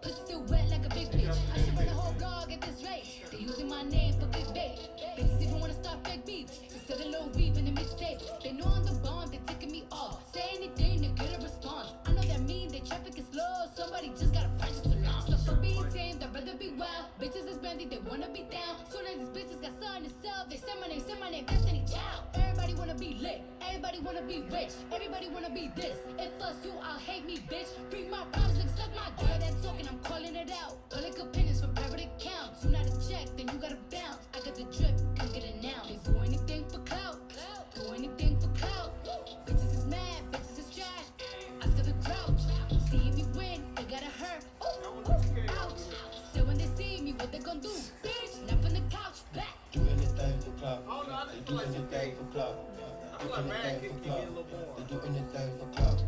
Pussy still wet like a big bitch. I should run a whole blog at this rate. They using my name for big bait. Bitches even wanna start fake beef. Instead of low beef in the mixtape. They know I'm the bomb, they ticking me off. Say anything to get a response. I know that mean they traffic is slow. Somebody just gotta purchase the launch. So for being tamed, I'd rather be wild. Bitches is brandy, they wanna be down. Soon as these bitches got something to sell, they say my name, Destiny Child. Everybody wanna be lit, everybody wanna be rich, everybody wanna be this. If us you, I'll hate me, bitch. Bring my problems and suck my dick. All that talking, I'm calling it out. Public opinions from private accounts. You not a check, then you gotta bounce. I got the drip, come get it now. They do anything for clout, do anything for clout. Bitches is mad, bitches is trash. I still the crouch, seeing me win, they gotta hurt. Ouch. So when they see me, what they gon' do? Bitch, not from the couch, back. Do anything for clout. Oh no, I They just do feel like anything 2K. for clout. I feel like Madden Anything can for get a clout. little more. They do anything for clout.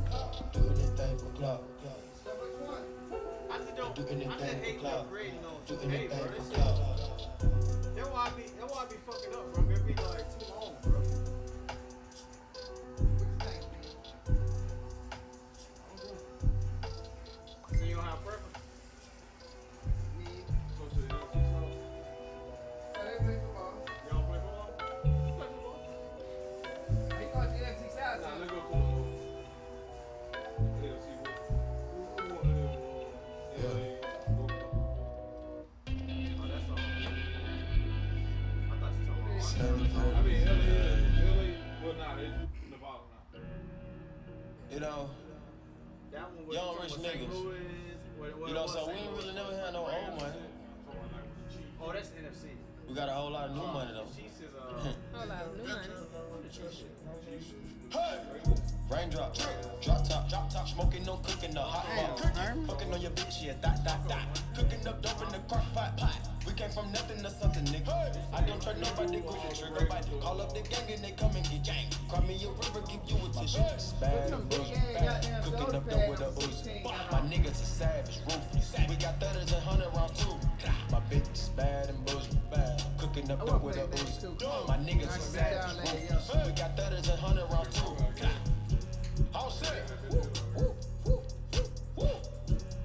Do anything for clout. I just don't. Do I anything just for hate clout. them grading on Do 2K, anything bro. for This clout. shit. That's why I be fucking up, bro. It be like too long, bro. So you don't have preference? Go to the NFC South. You don't play football? You play football? Nah, let's go to the AFC. Who won the LA? Oh, that's all. I thought you talking about. I mean, LA. Well, nah, it's Nevada now. You know, That one was young rich niggas. You know, so we ain't really never had no old money. Oh, that's NFC. We got a whole lot of new money though. Chiefs is Hold on, new money. Hey! Raindrop, drop top, smoking, no cooking, no hot pot. Fucking on your bitch, yeah, dot. Cooking up dope in the crock pot. We came from nothing to something, nigga. I don't trust nobody, grip the trigger. Call up the gang and they come and get gang. Cry me a river, give you a tissue. Bad and bullshit, bad. Cooking up dope with a Uzi. My niggas is savage, ruthless. We got 30s and 100 rounds too. My bitch is bad and bullshit, bad. Cooking up dope with a Uzi. My niggas is savage, ruthless. We got 30s and 100 rounds too. All set.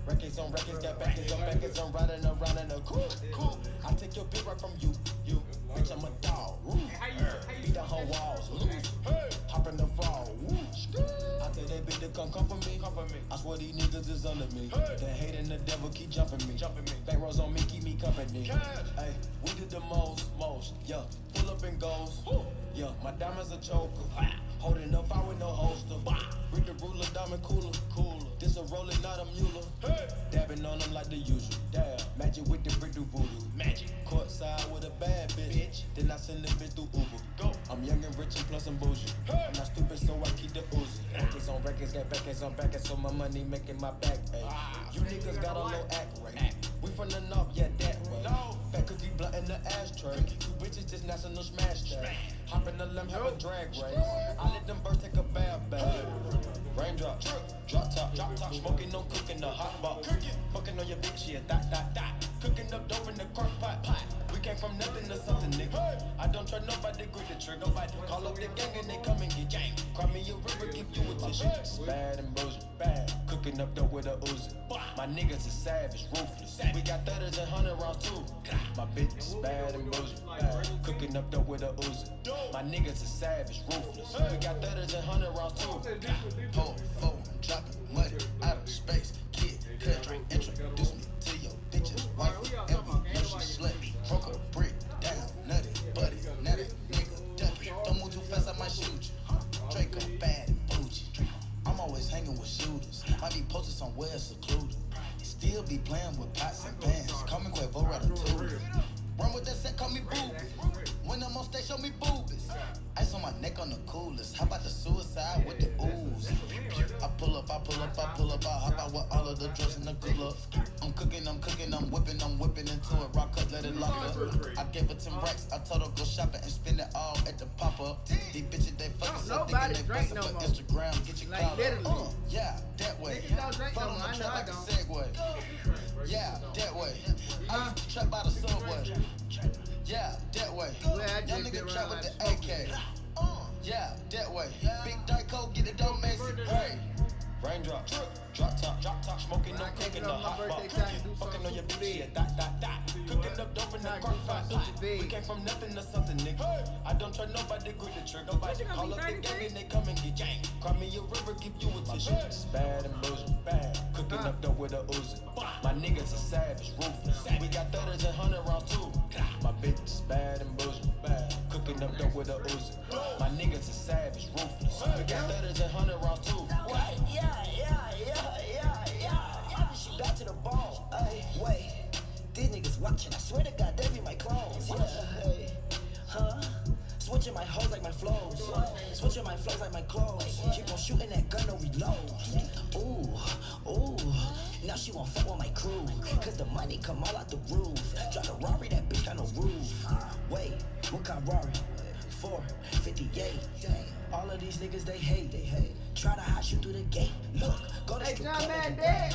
Records on records, got backers on riding around in a cool. I take your bitch right from you. Bitch, I'm a dog. Beat the whole walls. Hop in the fall. I tell that bitch to come for me. I swear these niggas is under me. The hate and the devil keep jumping me. Back rows on me, keep me company. Hey, we did the most. Yeah, pull up and goes. Yeah, my diamonds a choker. Holding up, I with no holster. Read the ruler, diamond cooler. This a roller, not a mule. Dabbing on them like the usual. Magic with the brick do voodoo. Magic. Courtside with a bad bitch. Then I send the bitch through Uber. Go. I'm young and rich and plus I'm bougie. I'm not stupid, so I keep the Uzi. Records on records, got backers on backers, so my money making my back. Ay. You niggas got a low act rate. We from the north, yeah, that way. Fat cookie blunt in the ashtray. Two bitches just national smash that. Hop in the limb, have a drag race. I let them birds take a bath, babe. Raindrop, drop top, smoking, no cooking, the hot pot. Fucking on your bitch, yeah, dot. Cooking up dope in the crock pot. We came from nothing to something, nigga. I don't trust nobody, grip the trigger. Call up the gang and they come and get gang. Cry me a river, give you a tissue. Bad and bullshit, bad. Cooking up dope with a Uzi. My niggas is savage, ruthless. We got 30s and 100 rounds too. My bitch is bad and bullshit, bad. Cooking up dope with a Uzi. My niggas is savage, ruthless. We got 30s and 100 rounds too. Hold phone, dropping money out of space. Kid, cut, introduce me to your bitch's wife. And we know she slut. Broke a brick down, nutty, buddy, nutty, nigga, ducky. Don't move too fast, I might shoot you. Draco bad and bougie. I'm always hanging with shooters. Might be posted somewhere secluded. Still be playing with pots and pans. Call me Quavo Ratatouille. Run with that set, call me boobies. When I'm on stage, show me boobies. Ice on my neck on the coolest. How about the suicide with the ooze? I pull up, I hop out with all of the drugs in the cooler. I'm cooking, I'm whipping into it. Rock up, let it lock up. I gave her 10 racks, I told her go shopping and spend it all at the pop-up. These bitches, they fucking so thinking they bustin' for Instagram. Get your clout up. Yeah, that way. Follow my trap like a Segway. Yeah, that way. I used to trap by the subway. Yeah, that way. Young nigga trap with the AK. Yeah, that way. Big Dyco, get it on Macy. Hey. Raindrop, Drop top, smoking, no cooking, the hot bar. Fucking on your bitch, yeah, dot. Cooking up dope in the crock pot. We came from nothing to something, nigga. I don't try nobody, grip the trigger. Nobody call up the gang and they come and get gang. Cry me a river, give you a tissue. It's bad and bullshit, bad. Cooking up dope with a Uzi. My niggas are savage, ruthless. We got 30s and 100 rounds too. My bitch is bad and bullshit, bad. Cooking up dope with a Uzi. My niggas are savage, ruthless. We got 30s and 100 rounds too. She back to the ball. Ay, wait, these niggas watching. I swear to God, they be my clones. Yeah, hey, huh? Switching my hoes like my flows. Switching my flows like my clothes. Keep on shooting that gun, no reload. Ooh. Now she won't fuck with my crew. Cause the money come all out the roof. Drive a Rari, that bitch got no roof. Wait, what kind of Rari? 458. All of these niggas they hate. Try to hide you through the gate. Look, go to strip club and dead.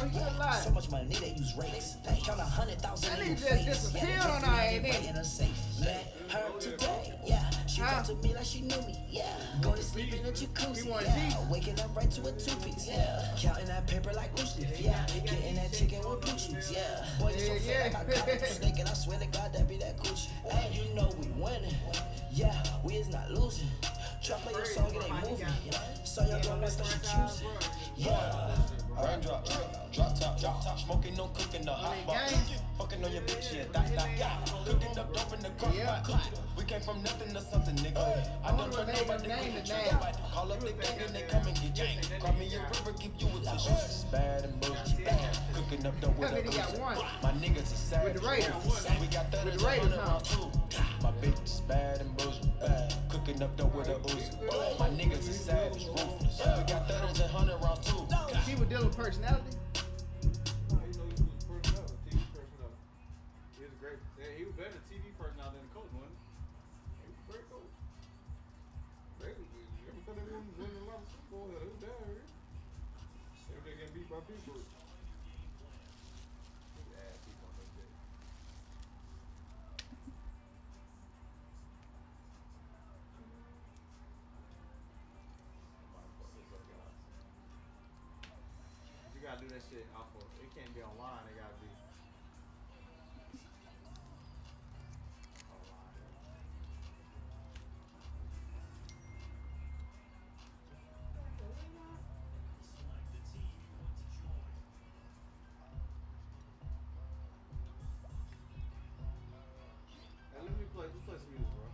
So much money they use rakes. Count 100,000 in your face. Yeah, they right in a safe. Met her today. Yeah, she come to me like she knew me. Yeah, go to sleep in a jacuzzi. Yeah, waking up right to a two-piece. Yeah, counting that paper like loose leaf. Yeah, getting that chicken with blue cheese. Yeah, boy, you so fat like I caught a snake and I swear to God that be that Gucci. And you know we winning. Yeah, we is not losing. Try play your song, it ain't moving. So y'all gon' miss that she choosing. Yeah. Raindrop, drop top, smoking, no cooking, the hot bar. Fucking on your bitch, yeah, dot. Cooking up dope in the crock pot. We came from nothing to something, nigga. I don't try nobody, call up the gang and they come and get gang. Cry me a river, give you a tissue. It's bad and bullshit, bad. Cooking up dope with a Uzi. My niggas are savage. We got 30 and 100 rounds too. My bitch is bad and bullshit, bad. Cooking up dope with a Uzi. My niggas are savage, ruthless. We got 30s and 100 rounds too. He was dealing with personality. He was better TV personality than the coach, wasn't he? He was a great coach. Every time they win a lot of Super Bowls, they was down here. Every day getting beat by Pittsburgh. You gotta do that shit off of, it can't be online, it gotta be online. Hey, let me play some music, bro.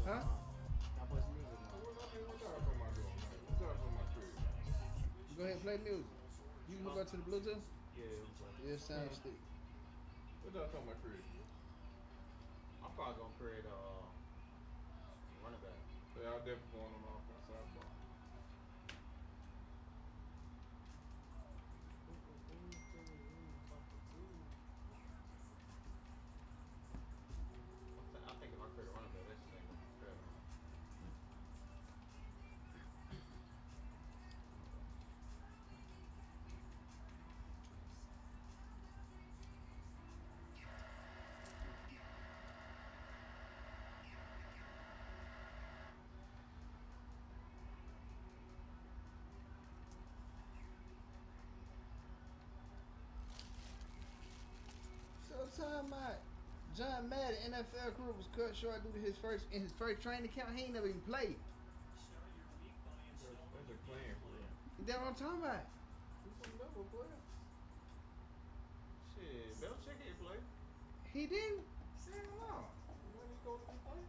Huh? Can I play some music now? What y'all talking about doing, man? What y'all talking about crib? Go ahead and play music. You can hook up to the Bluetooth? Yeah, it was like, Yeah, sound stick. what y'all talking about crib? I'm probably gonna create a running back. Yeah, I'll definitely go on offense side ball. I think if I create a running back, that shit ain't gonna be fair. So time out. John Madden, NFL career was cut short due to his first training camp. He ain't never even played. That's a plan for real. That's what I'm talking about. Who's some level player? Shit, Belichick ain't play. He didn't. Hell no. When he go to be play?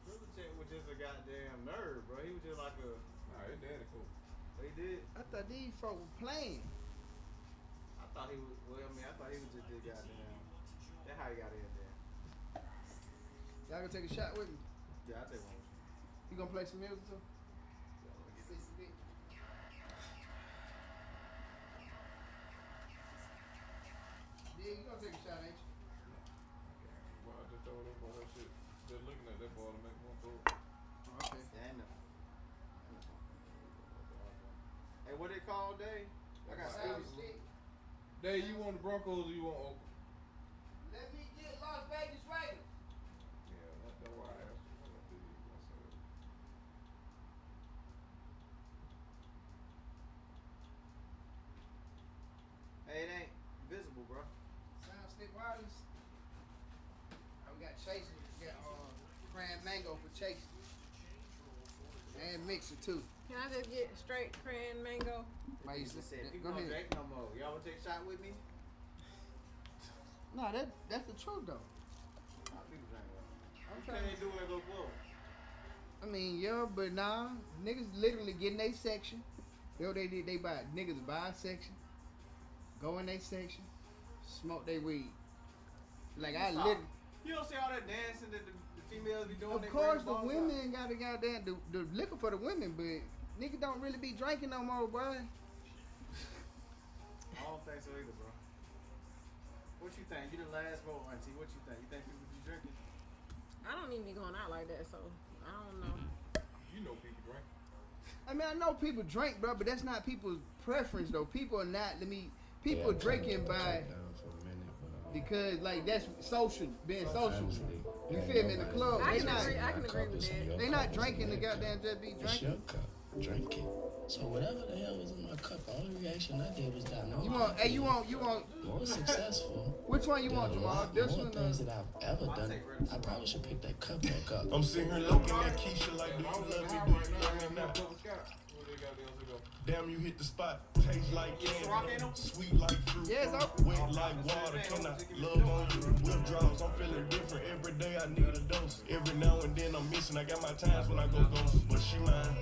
Belichick was just a goddamn nerd, bro. He was just like a. Nah, his daddy cool. They did. I thought these folks were playing. I thought he was. Well, I mean, I thought he was just this goddamn. That's how he got in there. Y'all gonna take a shot with me? Yeah, I'll take one with you. You gonna play some music too? Yeah, let me get this. CCD. Yeah, you gonna take a shot, ain't you? Well, I just told him for that shit. Just looking at that ball to make one throw. Okay. Yeah, I know. Hey, what they call Day? I got Sound students. stick. Day, you want the Broncos or you want Oakland? Let me get Las Vegas Raiders. Yeah, that's why I asked you. What do you want to say? chasing. Got cran mango for chasing. And mixer too. Can I just get straight cran mango? Right, Just said, go people don't ahead. drink no more. Y'all want to take a shot with me? No, that's the truth though. I'm trying Can't do it and go blow. I mean, yeah, but nah, niggas literally get in their section. You know what they did? They buy niggas buy a section, go in their section, smoke their weed. Like I Stop. literally. You don't see all that dancing that the females be doing. Of they course, bring the balls women got the liquor for the women, but niggas don't really be drinking no more, boy. out. I don't think so either, bro. What you think? You the last vote, auntie. What you think? You think people be drinking? I don't even be going out like that, so I don't know. You know people drink. I mean, I know people drink, bro, but that's not people's preference, though. People are not. People drinking by because like that's social, being social. You feel me? In the club, I they can not. agree with that. They not drinking to goddamn just be It's your drinking. cup. Drink it. So whatever the hell was in my cup, the only reaction I did was that no. You want? Hey, you want? More successful. Which one you want, There are a Jamal? lot This more one? things that I've ever done. I probably should pick that cup back up. I'm sitting here looking at Keisha like, do you love me? Do you love me now? Damn, you hit the spot. Taste like candy, sweet like fruit, Yes, wet like water. Can I love on you? Withdrawals, I'm feeling different. Every day I need a dose. Every now and then I'm missing. I got my times when I go ghost, but she mine.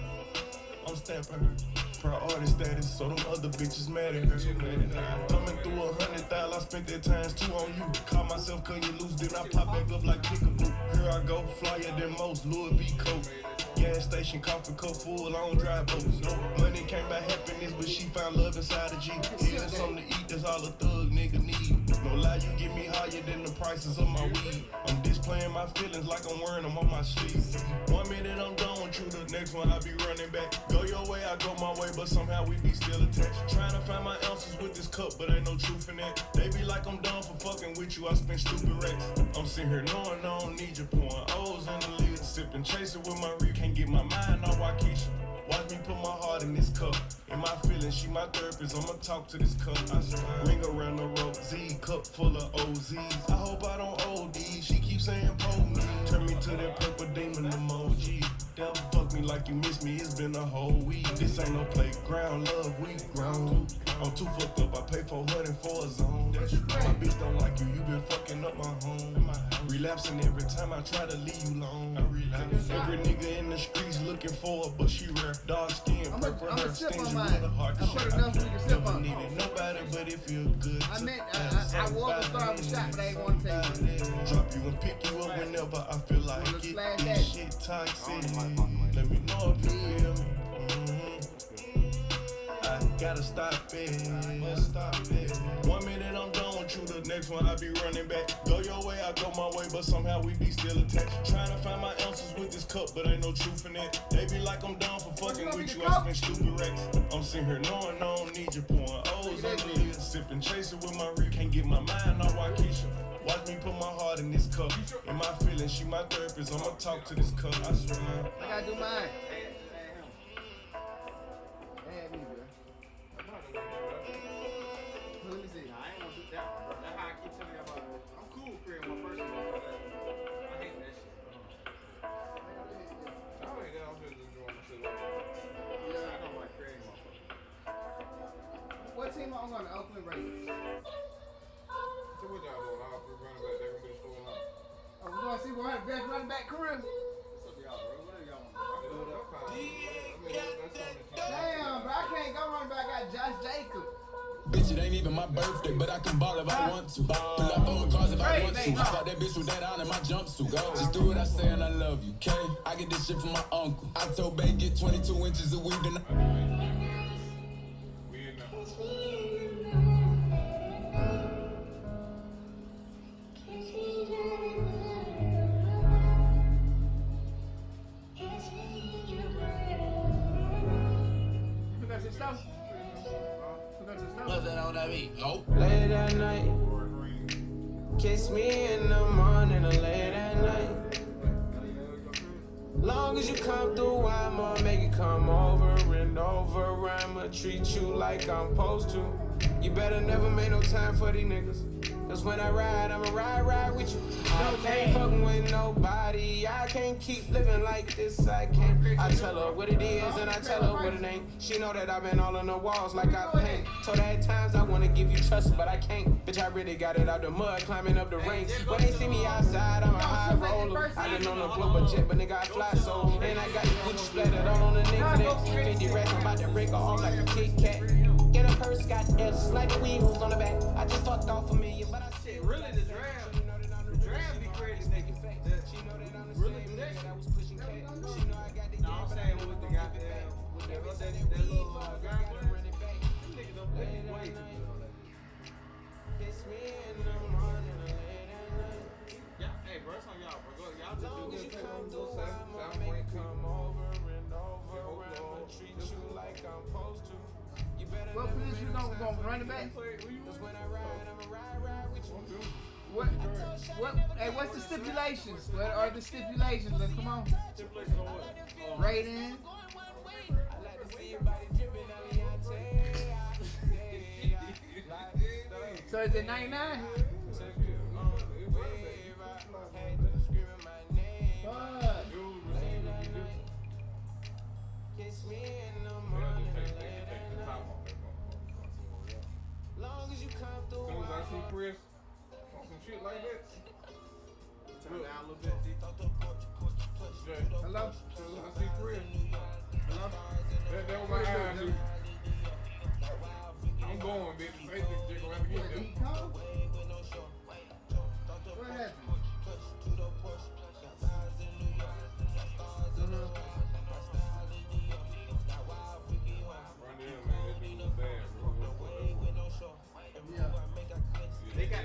I'm stamping her. Priority status, so them other bitches mad at her. Coming through 100,000, I spent that times 2 on you. Call myself cutting you loose, then I pop back up like Pickaboo. Here I go, flyer than most, Louis V. Coat. Gas station, coffee cup full, I don't drive boats. No money came by happiness, but she found love inside a G. Here's something to eat, that's all a thug nigga need. No lie, you get me higher than the prices of my weed. I'm displaying my feelings like I'm wearing them on my sleeve. 1 minute I'm done with you, the next one I be running back. Go your way, I go my way, but somehow we be still attached. Trying to find my ounces with this cup, but ain't no truth in that. They be like I'm done for fucking with you, I spend stupid racks. I'm sitting here knowing I don't need you, pouring O's in the lid, sipping, chasing with my reef. Can't get my mind on Waukesha. Watch me put my heart in this cup. In my feelings, she my therapist, I'ma talk to this cup. I swear. Ring around the rope, Z, cup full of OZs. I hope I don't OD, she keeps saying pull me. Turn me to that purple demon emoji. Devil fuck me like you miss me, it's been a whole week. This ain't no playground, love, we grown. I'm too fucked up, I pay 400 for a zone. My bitch don't like you, you been fucking up my home. Relapsing every time I try to leave you alone. I relapse. Every nigga in the streets looking for her, but she rare. Dark skin, purple hair, stingy with a heart to share. I never needed nobody, but it feel good. I was gonna start with a shot, but I ain't want to take it. Drop you and pick you up whenever I feel like it. Slash This that. shit toxic. Let me know if you feel me. I gotta stop it. 1 minute I'm done with you, the next one I be running back. Go your way, I go my way, but somehow we be still attached. Trying to find my ounces with this cup, but ain't no truth in it. They be like I'm down for fucking with you, I spend stupid racks. I'm sitting here knowing I don't need you, pouring O's on the lid, sipping, chasing with my reef. Can't get my mind on Waukesha. Watch me put my heart in this cup. In my feelings, she my therapist, I'ma talk to this cup, I swear. I gotta do mine. Add me, bro. Let me see. Nah, I ain't gonna do that one, bro. That's how I keep telling you about it. I'm cool with creating my personal, but I hate that shit, bro. I ain't got, I'm just enjoying the shit like that. I don't like creating motherfuckers. What team I'm on? The Oakland Raiders. So what y'all doing? All three running back, they gonna be the story now. Oh, we're gonna see what the best running back career. What's up, y'all, bro? What do y'all want? Damn, bro, I can't go running back. I got Josh Jacobs. Bitch, it ain't even my birthday, but I can ball if I want to. Pull up on the cars if I want to. I got that bitch with that on in my jumpsuit. Just do what I say and I love you, okay? I get this shit from my uncle. I told Bay get 22 inches of weed and We in there. Who got your stuff? Who got your stuff? What's that on that beat? Oh. Late at night, kiss me in the morning or late at night. Long as you come through, I'ma make it come over and over. I'ma treat you like I'm supposed to. You better never make no time for these niggas. Cause when I ride, I'ma ride with you. I can't fuckin' with nobody. I can't keep living like this. I can't. I tell her what it is and I tell her what it ain't. She know that I've been all on the walls like I paint. Told her at times I wanna give you trust, but I can't. Bitch, I really got it out the mud, climbing up the ranks. When they see me outside, I'm a high roller. I done on a global jet, but nigga I fly so. And I got the Gucci splattered all on the niggas next. 50 racks, I'm about to break her off like a Kit Kat. Get a purse, got F's, like the wheels on the back. I just fucked off $1 million, but I said really the draft be creating niggas. Really do that shit. No, I'm saying with the goddamn, with that little guy player, them niggas don't play way too good. Yeah, hey bro, it's on y'all, bro. Y'all just do good. What position you gonna run it back? What? Hey, what's the stipulations? What are the stipulations? Let's come on. Stipulations on what? Rating. So is it 99? Long as you come through. As soon as I see Chris on some shit like that, turn down a little bit. Hello? As soon as I see Chris, Hello? that was my eyes. I'm going, bitch. They just gonna have to get them. What happened?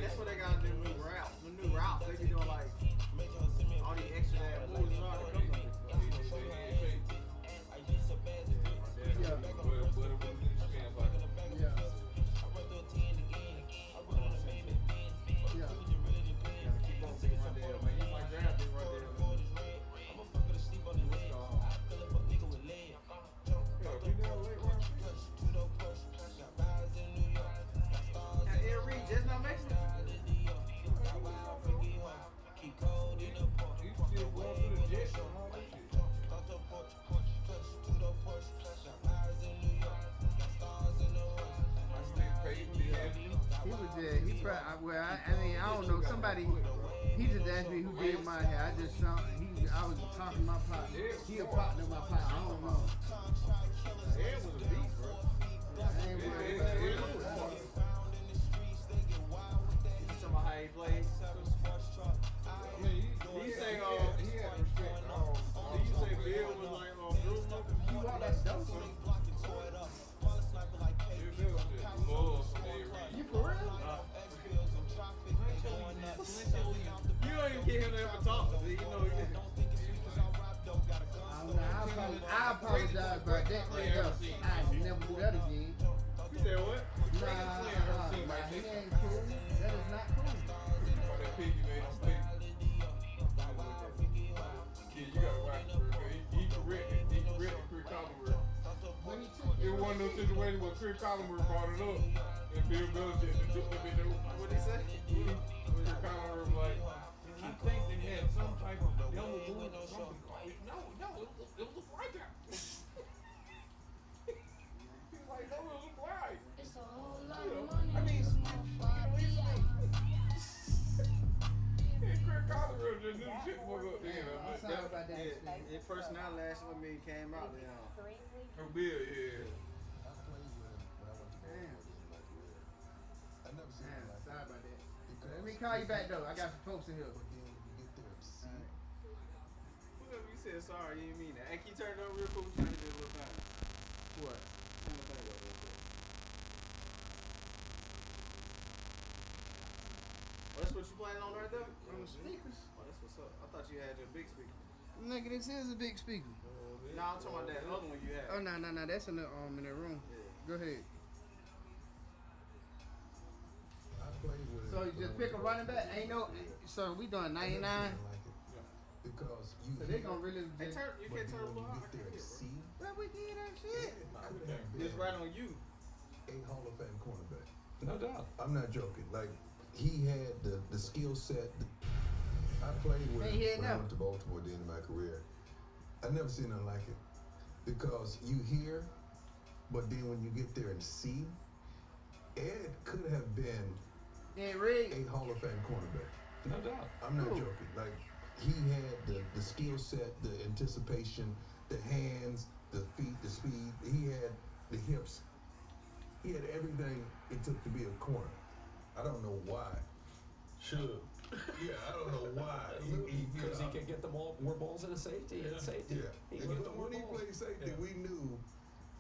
That's what they gotta do. New routes. The new routes. They be doing like all these extra moves and all that. I don't know. Somebody, he just asked me who did my hair. I was talking to my partner. He a partner of my partner. I don't know. Hair was a beast, bro. I ain't worried about it. You talking about how he plays? I mean, he say, he had respect. Did you say Bill was like Drew? You want that dope? You for real? You don't even get him to ever talk. You know, I apologize about that. I never do that again. You said what? Nah, he ain't cool. That is not cool. That pig you made on stage. Yeah, you gotta watch it. He corrected Chris Collinsworth. It was one of those situations where Chris Collinsworth brought it up, and Bill Belichick just took them in there. What did he say? Chris Collinsworth was like, I think they had some type of devil move or something. No, it was a fly guy. He's like, no, it was a fly. It's a whole lot of money. I mean, Chris Collinsworth just knew shit was up there. Sorry about that. His personality last with me came out there. From Bill, yeah. Sorry about that. Let me call you back though. I got some folks in here. Whatever you said sorry, you didn't mean that. Hey, can you turn it over real quick? We're trying to do a little time. What? Turn the thing up real quick. Oh, that's what you playing on right there? On the speakers. Oh, that's what's up. I thought you had your big speaker. Nigga, this is a big speaker. No, I'm talking about that other one you had. Oh, no. That's in the room. Yeah. Go ahead. So you just pick a running back? So we doing 99? Because So they gonna really Hey, just... you can't turn the bar. I can't hear, bro. Well, we did that shit. It's right on you. a Hall of Fame cornerback. No doubt. I'm not joking. Like, he had the skill set. I played with him when I went to Baltimore at the end of my career. I never seen nothing like it. Because you hear, but then when you get there and see, Ed could have been a Hall of Fame cornerback. No doubt. I'm not joking. Like, he had the skill set, the anticipation, the hands, the feet, the speed. He had the hips. He had everything it took to be a corner. I don't know why. Sure. Yeah, I don't know why. Because he could get the ball, more balls than a safety. Yeah. Safety. Yeah. When he played safety, we knew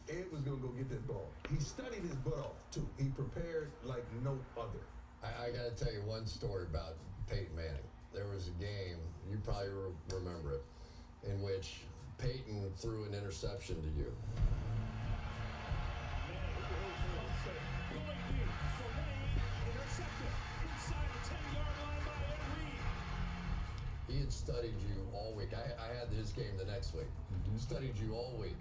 Ed was going to go get that ball. He studied his butt off, too. He prepared like no other. I got to tell you one story about Peyton Manning. There was a game, you probably remember it, in which Peyton threw an interception to you. He had studied you all week. I had his game the next week. Studied you all week.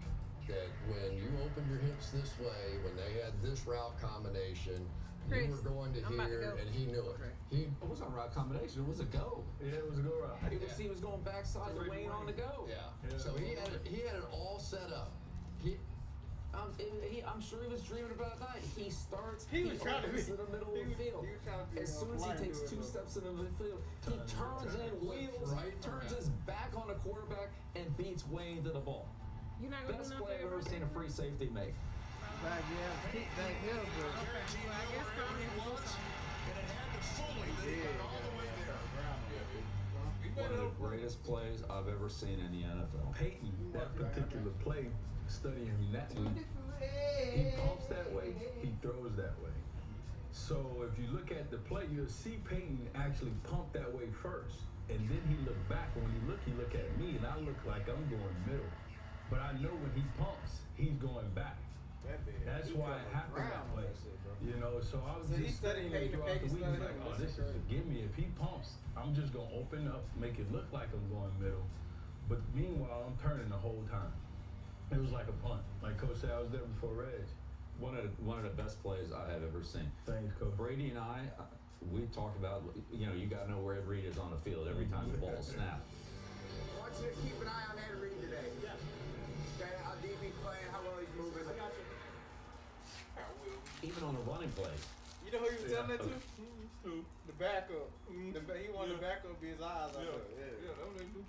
That when you opened your hips this way, when they had this route combination, you were going to here, and he knew it. It wasn't a route combination. It was a go. Yeah, it was a go route. He was going backside to Wayne on the go. Yeah. So he had it all set up. I'm sure he was dreaming about that. He starts. He opens in the middle of the field. As soon as he takes 2 steps into the field, he turns and wheels, turns his back on the quarterback, and beats Wayne to the ball. Best play I've ever seen a free safety make. Back here, bro. One of the greatest plays I've ever seen in the NFL. Peyton, that particular play, studying that week, he pumps that way, he throws that way. So if you look at the play, you'll see Peyton actually pump that way first. And then he look back. When he look at me, and I look like I'm going middle. But I know when he pumps, he's going back. That's why it happened that way. You know, so I was just studying it throughout the week. Like, oh, this is a gimme. If he pumps, I'm just going to open up, make it look like I'm going middle. But meanwhile, I'm turning the whole time. It was like a punt. Like Coach said, I was there before Reg. One of the best plays I have ever seen. Thanks, Coach. Brady and I, we talked about, you got to know where Ed Reed is on the field every time the ball snaps. I want you to keep an eye on Ed Reed today. Yeah. Okay, how deep he's playing, how well he's moving. I got you. Even on the running plays. You know who he was telling that to? Who? The backup. He wanted the backup to be his eyes out there.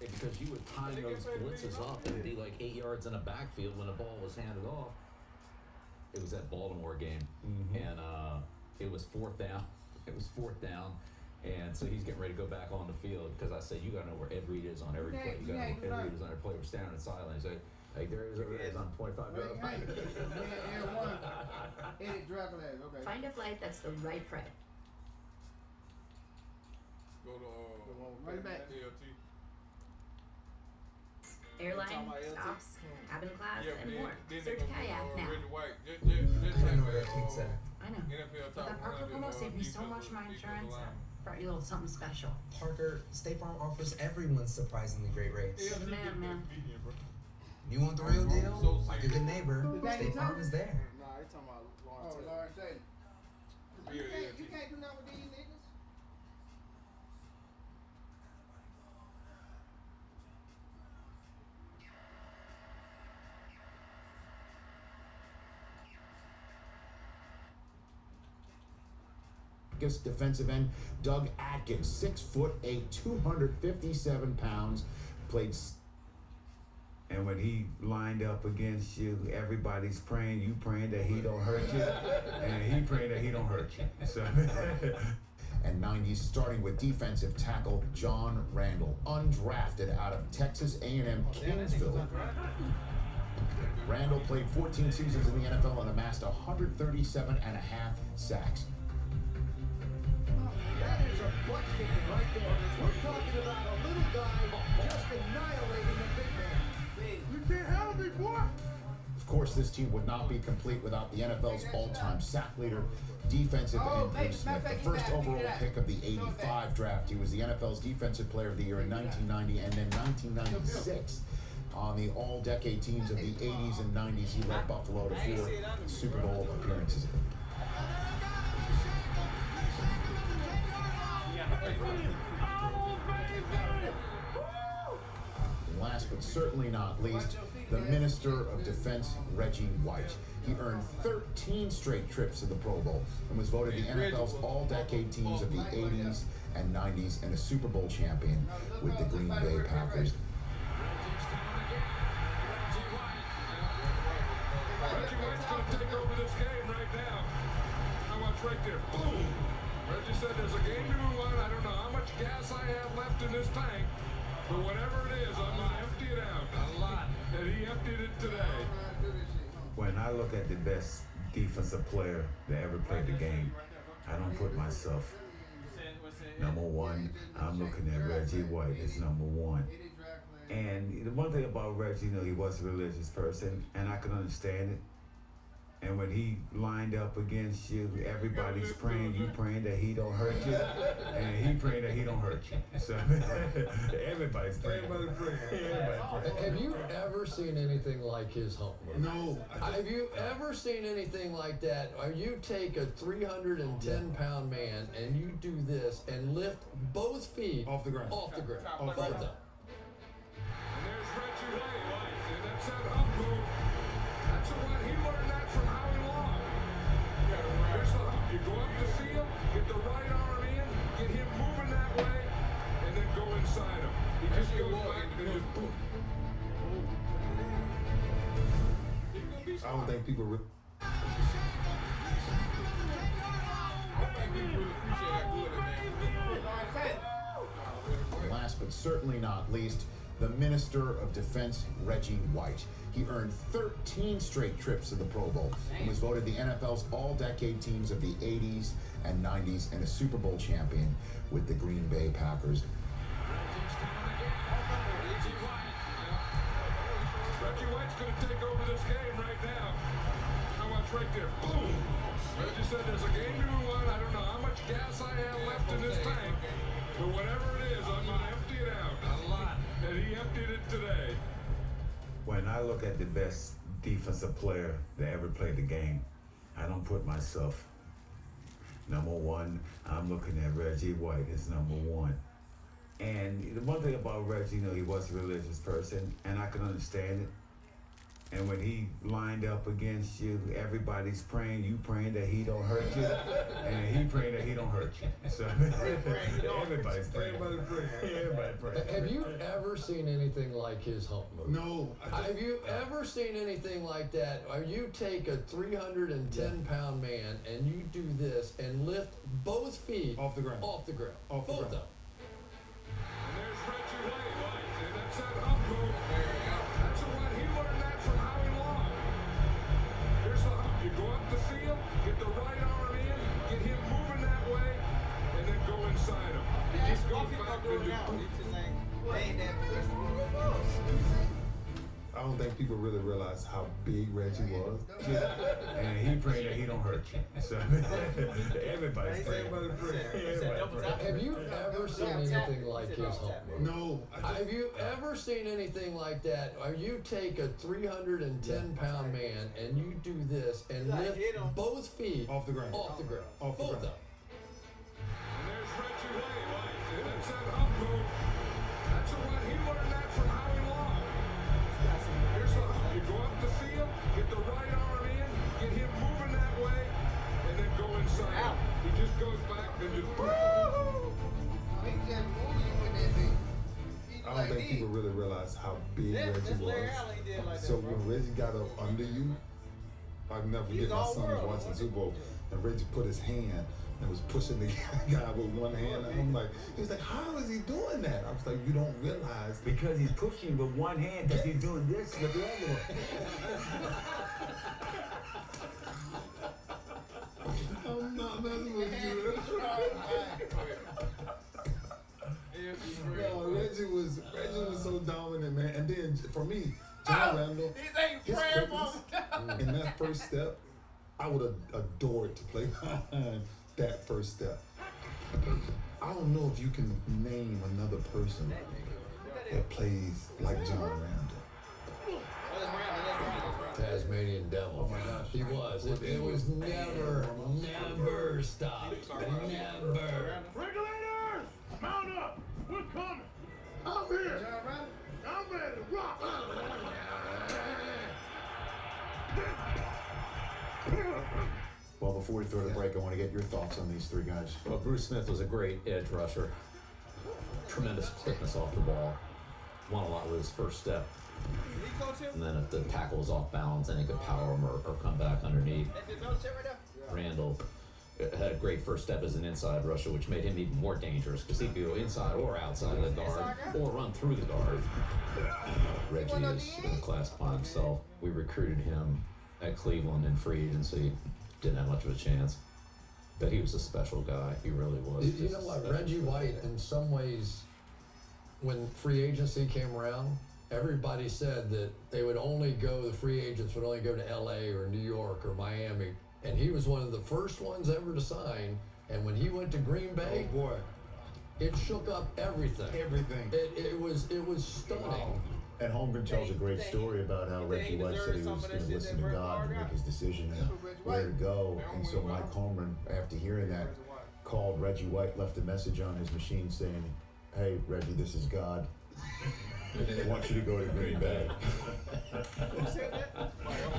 Because you would time those blitzes up and be like 8 yards in a backfield when the ball was handed off. It was that Baltimore game, and it was 4th down. It was 4th down, and so he's getting ready to go back on the field because I said, you got to know where Ed Reed is on every play. You got to know where Ed Reed is on every play. We're standing in silence. He said, hey, there he is over there. He's on 25 yards. Find a flight that's the right price. Go to right back. Airline, stops, cabin class, and more. Search Kayak now. I know that pizza. I know. But that Parker promo saved me so much on my insurance. Brought you a little something special. Parker, State Farm offers everyone surprisingly great rates. You're the man. You want the real deal? Like a good neighbor, State Farm is there. Nah, he's talking about Lawrence. Oh, Lawrence Taylor. You can't do nothing with these niggas. Defensive end Doug Atkins, 6'8", 257 pounds, played. And when he lined up against you, everybody's praying, you praying that he don't hurt you, and he praying that he don't hurt you. So. And 90s, starting with defensive tackle John Randall, undrafted out of Texas A&M Kingsville. Randall played 14 seasons in the NFL and amassed 137.5 sacks. That is a butt kicking right there. We're talking about a little guy just annihilating a big man. You can't handle me, boy. Of course, this team would not be complete without the NFL's all-time sack leader, defensive end Bruce Smith, the first overall pick of the '85 draft. He was the NFL's Defensive Player of the Year in 1990 and then 1996. On the all-decade teams of the 80s and 90s, he led Buffalo to 4 Super Bowl appearances. certainly not least, the Minister of Defense, Reggie White. He earned 13 straight trips to the Pro Bowl and was voted the NFL's all-decade teams of the 80s and 90s and a Super Bowl champion with the Green Bay Packers. Reggie White's going to take over this game right now. How much right there? Boom! Reggie said there's a game to be won. I don't know how much gas I have left in this tank, but whatever it is, I'm going to empty it out. A lot. And he emptied it today. When I look at the best defensive player that ever played the game, I don't put myself number one. I'm looking at Reggie White as number one. And the one thing about Reggie, he was a religious person, and I can understand it. And when he lined up against you, everybody's praying, you praying that he don't hurt you, and he praying that he don't hurt you. So everybody's praying. Everybody praying. Have you ever seen anything like his hump move? No. Have you ever seen anything like that? Or you take a 310-pound man and you do this and lift both feet off the ground. Off the ground. Both of them. And there's Reggie White, and that's that hump move. That's the one, he learned that from Howie Long. Here's the hump. You go up the field, get the right arm in, get him moving that way, and then go inside him. He just goes back and just boom. I don't think people really... Last but certainly not least, the Minister of Defense, Reggie White. He earned 13 straight trips to the Pro Bowl and was voted the NFL's all-decade teams of the 80s and 90s and a Super Bowl champion with the Green Bay Packers. Reggie White's going to take over this game right now. How much right there? Boom! Reggie said there's a game to be won. I don't know how much gas I have left in this tank, but whatever it is, I'm going to empty it out. A lot. And he emptied it today. When I look at the best defensive player that ever played the game, I don't put myself number one. I'm looking at Reggie White as number one. And the one thing about Reggie, he was a religious person, and I can understand it. And when he lined up against you, everybody's praying, you praying that he don't hurt you, and he praying that he don't hurt you. So everybody's praying. Everybody praying. Have you ever seen anything like his hump move? No. Have you ever seen anything like that? Or you take a 310-pound man and you do this and lift both feet off the ground. Off the ground. Off the both ground. of them. And there's Reggie White, and that's that hump move. That's the one, he learned that from Howie Long. Here's the hump. You go up the field, get the right arm in, get him moving that way, and then go inside him. He just goes back and just boom. I don't think people really realize how big Reggie was. And he praying that he don't hurt you. So everybody's praying. Have you ever seen anything like his hump move? No. Have you ever seen anything like that? Or you take a 310-pound man and you do this and lift both feet off the ground. Off the ground. Off the both ground. of them. And there's Reggie White, and that's that hump move. That's the one, he learned that from Howie Long. Here's the hump. You go up the field, get the right arm in, get him moving that way, and then go inside him. He just goes back and just boom. I don't think people really realize how big Reggie was. So when Reggie got up under you, I'll never forget my son was watching the Super Bowl, and Reggie put his hand and was pushing the guy with one hand. And I'm like, he was like, how is he doing that? I was like, you don't realize. Because he's pushing with one hand because he's doing this with the other one. I'm not messing with you. No, Reggie was so dominant, man. And then for me, John Randall, his quickness in that first step, I would have adored to play behind that first step. I don't know if you can name another person that plays like John Randall. Tasmanian Devil. Oh my gosh. He was. It was never stopped. Never. Regulators, mount up. We're coming. Up here. I'm ready to rock. Well, before we throw the break, I want to get your thoughts on these three guys. Well, Bruce Smith was a great edge rusher. Tremendous quickness off the ball. Won a lot with his first step. And then if the tackle was off balance, then he could power him or come back underneath. Randall had a great first step as an inside rusher, which made him even more dangerous because he could go inside or outside of the guard or run through the guard. Reggie is in a class by himself. We recruited him at Cleveland in free agency. Didn't have much of a chance. But he was a special guy. He really was. You know what? Reggie White, in some ways, when free agency came around, everybody said that they would only go, the free agents would only go to LA or New York or Miami. And he was one of the first ones ever to sign. And when he went to Green Bay, Oh boy, it shook up everything. everything. It was stunning. Wow. And Holmgren tells a great story about how Reggie White said he was going to listen to God and make his decision and where to go. And so Mike Holmgren, after hearing that, called Reggie White, left a message on his machine saying, "Hey, Reggie, this is God. I want you to go to Green Bay."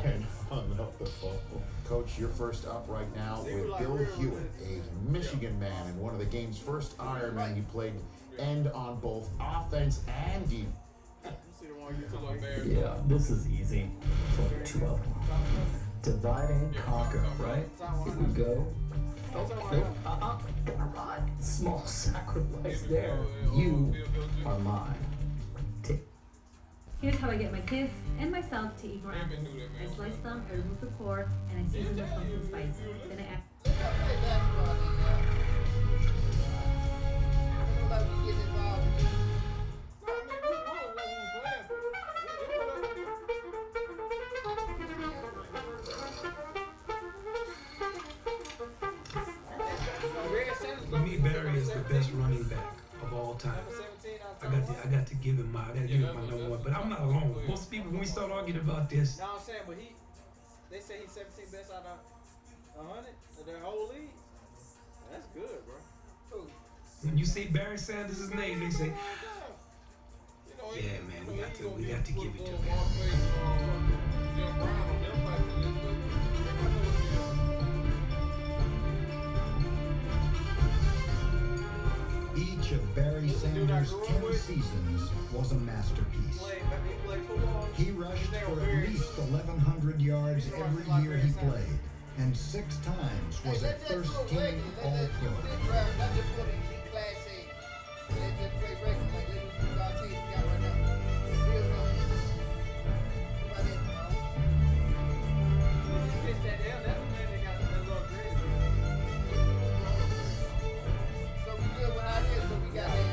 And hung up the phone. Coach, you're first up right now with Bill Hewitt, a Michigan man and one of the game's first Ironmen. You played end on both offense and defense. Yeah, this is easy. It's only two of them. Divide and conquer, right? Here we go. Gonna run. Small sacrifice there. You are mine. Here's how I get my kids and myself to eat more apples. I slice them, I remove the core, and I season with pumpkin spice. Then I add... For me, Barry is the best running back of all time. I got to give him my number one. But I'm not alone. Most people, when we start arguing about this, No, I'm saying, but they say he's 17th best out of 100 of their whole league. That's good, bro. when you say Barry Sanders' name, they say, "Yeah, man, we got to give it to him." Each of Barry Sanders' 10 seasons was a masterpiece. He rushed for at least 1,100 yards every year he played, and 6 times was a first-team All-Pro.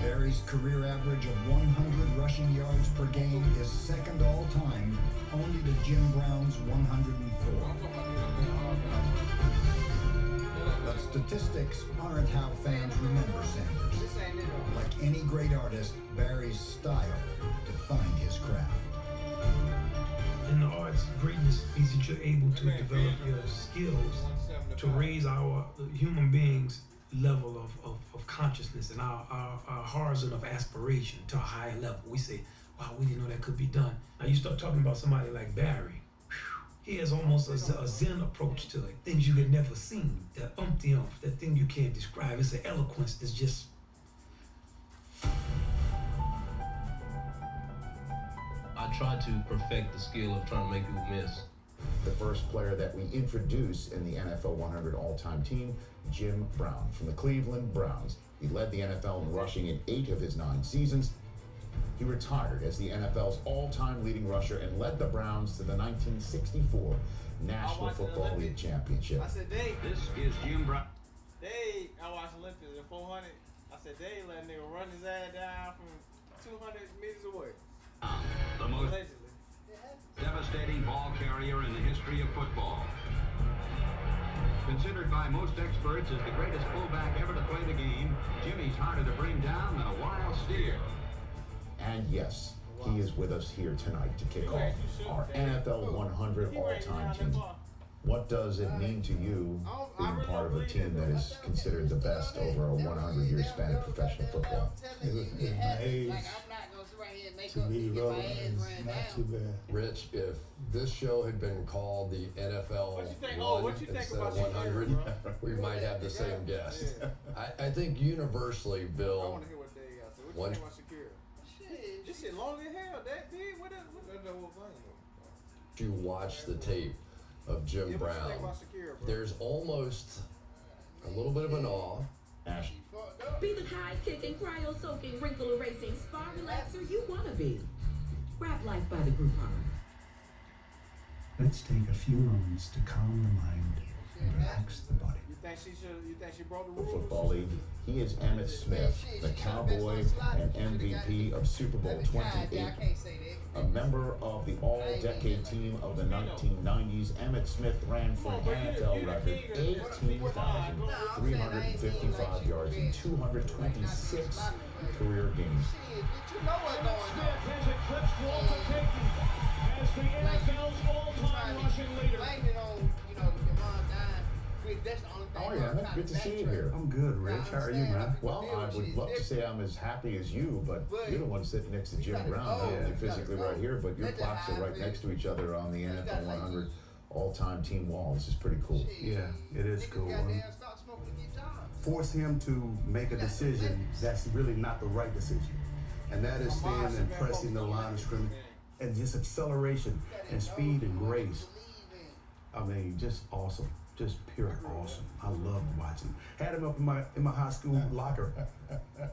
Barry's career average of 100 rushing yards per game is second all-time, only to Jim Brown's 104. But statistics aren't how fans remember Sanders. Like any great artist, Barry's style defined his craft. In the arts, greatness means that you're able to develop your skills to raise our human beings' level of consciousness and our horizon of aspiration to a higher level. We say, wow, we didn't know that could be done. Now you start talking about somebody like Barry. He has almost a Zen approach to it. Things you had never seen, that umpty-umph, that thing you can't describe. It's an eloquence that's just... I try to perfect the skill of trying to make people miss. The first player that we introduce in the NFL 100 all-time team, Jim Brown from the Cleveland Browns. He led the NFL in rushing in 8 of his 9 seasons. He retired as the NFL's all-time leading rusher and led the Browns to the 1964 National Football League Championship. I said, Dave. This is Jim Brown. Dave, I watched Olympics at 400. I said, Dave let a nigga run his ass down from 200 meters away. The most devastating ball carrier in the history of football. Considered by most experts as the greatest fullback ever to play the game, Jimmy's harder to bring down than a wild steer. And yes, he is with us here tonight to kick off our NFL 100 all-time team. What does it mean to you being part of a team that is considered the best over a 100-year span of professional football? back To up me, and get my Robert, ass is ran not down. too bad. Rich, if this show had been called the NFL What you think? 1 Oh, what you think instead about of Shakira, 100, bro? we might have the same guest. I think universally, I Bill, want to hear what they got. So what you think about Shakira? Shit. This shit long as hell. That big? What that's the whole thing. if you watch the tape of Jim Yeah, what you Brown, think about Shakira, bro? there's almost a little bit of an awe. Ash. Be the high kicking, cryo soaking, wrinkle erasing, spa relaxer you wanna be. Rap Life by the Groupon. Let's take a few moments to calm the mind and relax the body. You think she should? You think she broke the The rules? Football League. He is Emmitt Smith, the Cowboy and MVP of Super Bowl 28. A member of the all-decade team of the 1990s, Emmitt Smith ran for an NFL record 18,355 yards in 226 career games. You know what's going on. Has eclipsed Walter Payton as the NFL's all-time rushing leader. Blame it on, you know, your mom dying. That's the only thing. Oh yeah, good to see you here. I'm good, Rich. How are you, man? Well, I would love to say I'm as happy as you, but you're the one sitting next to Jim Brown. Not only physically right here, but your plaques are right next to each other on the NFL 100 all-time team wall. This is pretty cool. Yeah, it is cool. Force him to make a decision that's really not the right decision. And that is standing and pressing the line of scrimmage. And just acceleration and speed and grace. I mean, just awesome. Just pure awesome. I love watching. Had him up in my high school locker.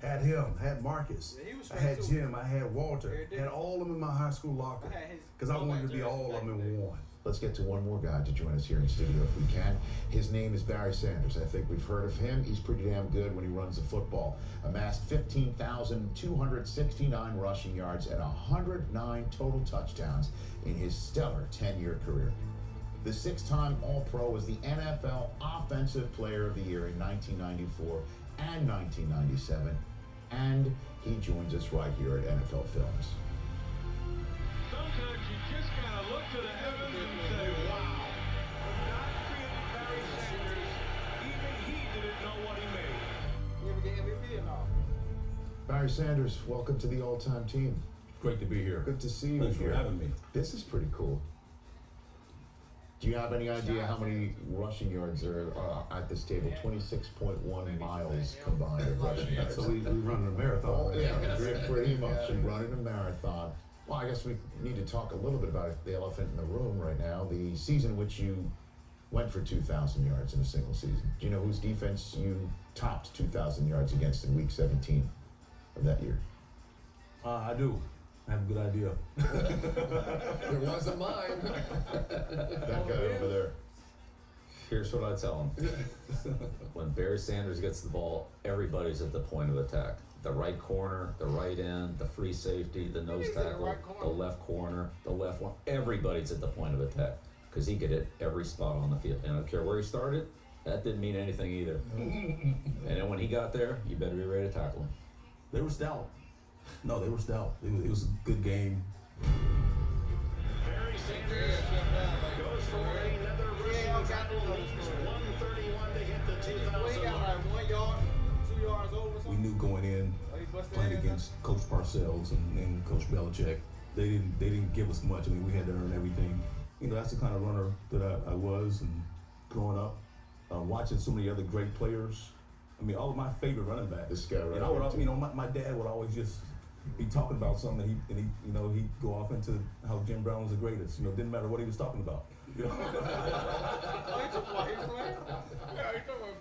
Had him, had Marcus. I had Jim, I had Walter. Had all of them in my high school locker. Because I wanted to be all of them in one. Let's get to one more guy to join us here in studio if we can. His name is Barry Sanders. I think we've heard of him. He's pretty damn good when he runs the football. Amassed 15,269 rushing yards and 109 total touchdowns in his stellar 10-year career. The six-time All-Pro was the NFL Offensive Player of the Year in 1994 and 1997, and he joins us right here at NFL Films. Sometimes you just gotta look to the heavens and say, wow. Not really Barry Sanders. Even he didn't know what he made. You ever get MVP or not? Barry Sanders, welcome to the all-time team. Great to be here. Good to see you Thanks here. for having me. This is pretty cool. Do you have any idea how many rushing yards are at this table? 26.1 miles combined of rushing yards. So we run a marathon. Yeah, pretty much. And running a marathon. Well, I guess we need to talk a little bit about the elephant in the room right now. The season in which you went for 2,000 yards in a single season. Do you know whose defense you topped 2,000 yards against in week 17 of that year? I do. I have a good idea. It wasn't mine. That guy over there. Here's what I tell him. When Barry Sanders gets the ball, everybody's at the point of attack. The right corner, the right end, the free safety, the nose tackle, the left corner, the left one. Everybody's at the point of attack because he could hit every spot on the field. And I don't care where he started, that didn't mean anything either. And then when he got there, you better be ready to tackle him. They were stout. No, they were stout. It was a good game. Barry Sanders goes for another rushing tackle. 131 to hit the 2,000 Well, he got mark. like 1 yard, 2 yards over. We knew going in, playing against Coach Parcells and Coach Belichick, they didn't give us much. I mean, we had to earn everything. You know, that's the kind of runner that I was, and growing up, watching so many other great players. I mean, all of my favorite running backs. This guy right And I would, you know, my dad would always just be talking about something, and he, you know, he'd go off into how Jim Brown was the greatest. You know, didn't matter what he was talking about. You know?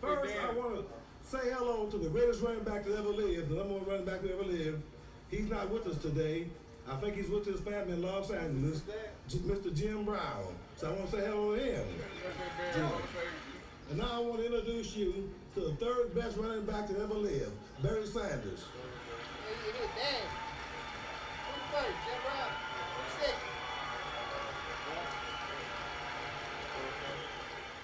First, I want to say hello to the greatest running back that ever lived, the number one running back that ever lived. He's not with us today. I think he's with his family in Los Angeles, Mr. Jim Brown. So I want to say hello to him. And now I want to introduce you to the third best running back that ever lived, Barry Sanders.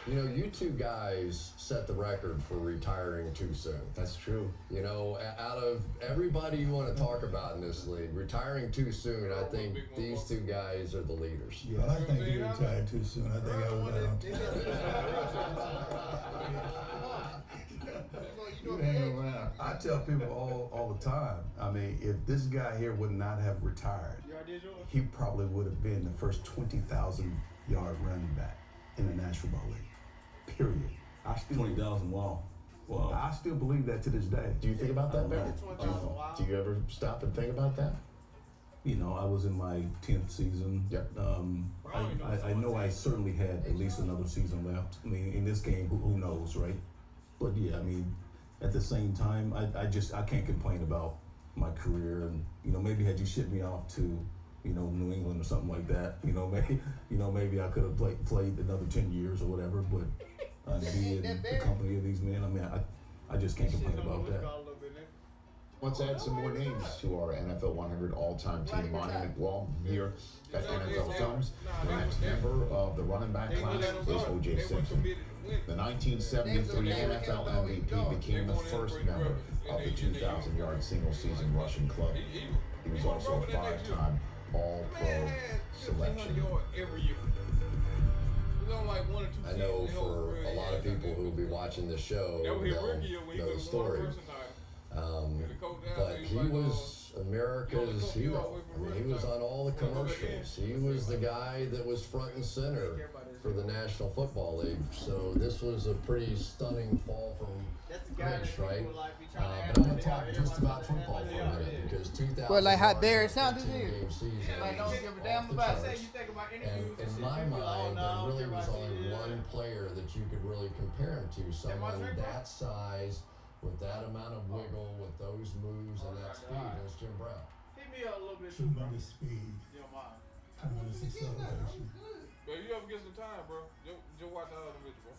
You know, you two guys set the record for retiring too soon. That's true. You know, out of everybody you want to talk about in this league, retiring too soon, I think these two guys are the leaders. Yeah, I think he retired too soon. I think I was You hang around. I tell people all the time. I mean, if this guy here would not have retired, he probably would have been the first 20,000-yard running back in the National Football League. Period. I still 20,000. Wow. I still believe that to this day. Do you think about that, Barry? Do you ever stop and think about that? You know, I was in my 10th season. Yep. I know I certainly had at least another season left. I mean, in this game, who knows, right? But yeah, I mean, at the same time, I can't complain about my career. And you know, maybe had you shipped me off to, you know, New England or something like that, maybe I could have played another 10 years or whatever. But be in the company of these men, I mean, I just can't complain about that. Let's add some more names to our NFL 100 all-time team monument wall here at NFL Films. The next member of the running back class is O.J. Simpson. The 1973 NFL MVP became the first member of the 2,000-yard single-season rushing club. He was also a 5-time All-Pro selection. I know for a lot of people who will be watching the show, they'll know the story. But he was America's hero. I mean, he was on all the commercials. He was the guy that was front and center for the National Football League. So this was a pretty stunning fall from grace, right? But I'm going to talk just about football for a minute because 2000. Well, like how Barry sounded here. Like, don't give a damn about it. And in my mind, there really was only one player that you could really compare him to. Someone that size, with that amount of wiggle, with those moves and that speed, it was Jim Brown. Hit me up a little bit. Tremendous speed. Tremendous acceleration. But you ever get some time, bro, just watch the other video, bro.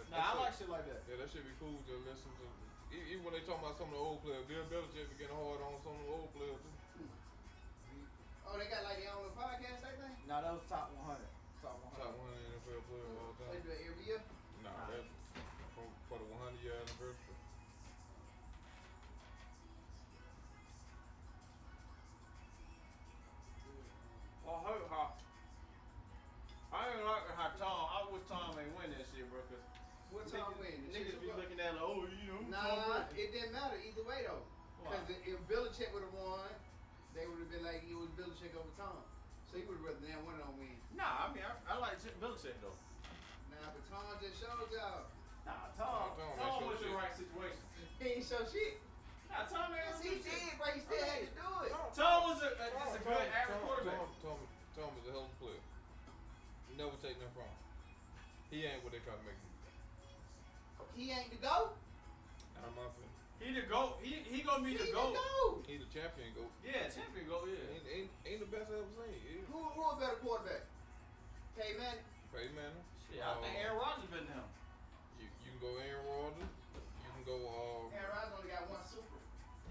Nah, I like shit like that. Yeah, that shit be cool to listen to. Even when they talk about some of the old players, Bill Belichick be getting hard on some of the old players too. Oh, they got like their own podcast, I think? Nah, that was top 100. Top 100. Top 100 NFL players of all time. They do it every year? Nah, that's for the 100-year anniversary. Oh, I ain't like how Tom. I wish Tom ain't win that shit, bro. Cause what Tom win? Niggas be looking at like, oh, you know. Nah, it didn't matter either way though. Because if Belichick would have won, they would have been like it was Belichick over Tom. So he would have rather than one on win. Nah, I mean I like Belichick though. Nah, but Tom just showed y'all. Nah, Tom was in the right situation. He ain't show shit. Nah, Tom ain't yes, he did, but he still had to do it. Tom was a good average quarterback. Tom was a hell of a player. Never take nothing from him. He ain't what they try to make him. He ain't the GOAT? Not my opinion. He the GOAT. He gonna be the GOAT. He the champion GOAT. Yeah, champion GOAT, yeah. Ain't the best I ever seen. Yeah. Who a better quarterback? Peyton Manning? Peyton Manning. Yeah, I think Aaron Rodgers better than him. You can go Aaron Rodgers. You can go Aaron Rodgers only got one super.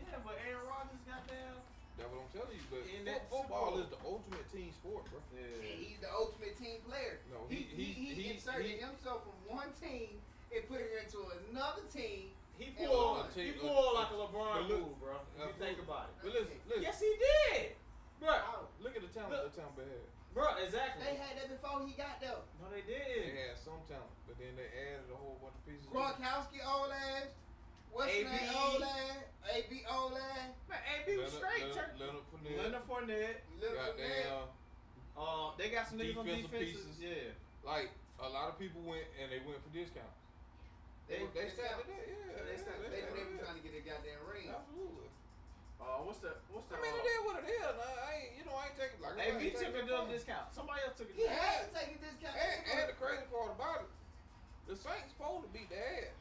Yeah, but Aaron Rodgers got down. That's what I'm telling you. But football is the ultimate team sport, bro. Yeah. He's the ultimate team player. No, he inserted himself from one team and put it into another team. He pulled like a LeBron move, bro. If you think about it. But listen. Yes, he did. Bro, look at the talent that Tampa had. Bro, exactly. They had that before he got there. No, they did. They had some talent, but then they added a whole bunch of pieces. Gronkowski old ass. What's his name old ass? AB old ass. Man, AB was straight. Leonard Fournette. They got some niggas on defenses. Pieces. Yeah. Like a lot of people went and they went for discounts. They started that, yeah. They were trying to get a goddamn ring. Absolutely. What's the? I mean, it is what it is. I ain't taking like. AB took a discount. Somebody else took a discount. He had to take a discount. And the crazy part about it, the Saints supposed to beat their ass.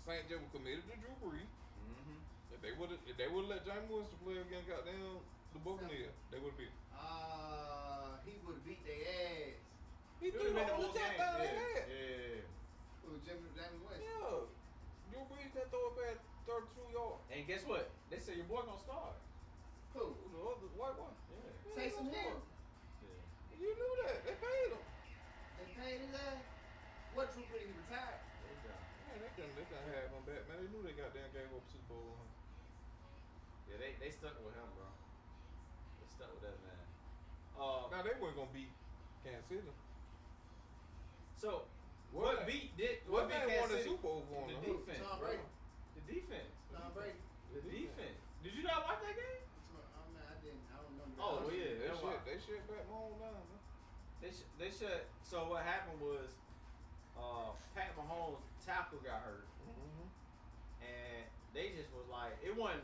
The Saints just were committed to Drew Brees. If they would let James Winston play against goddamn the Buccaneers, they would have beat. He would have beat their ass. He threw the whole tap out of their head. Yeah. Who, James Winston? Yeah. Drew Brees can throw it past 32 yards. And guess what? They said your boy gonna start. Who? The other white one. Yeah. Taysom Hill. Yeah. You knew that. They paid him. They paid his ass? What Drew Brees retired? Man, they couldn't have him back, man. They knew they goddamn gave up Super Bowl. Yeah, they stuck with him, bro. They stuck with that man. Now they weren't gonna beat Kansas City. So What beat Kansas City? Super Bowl for The him? defense, Tom bro. Brady. The defense. Tom Brady. The defense. Did you not watch that game? I didn't. I don't remember. Oh, well, yeah. They shut Pat Mahomes down, man. They shut. So what happened was, Pat Mahomes' tackle got hurt, and they just was like, it wasn't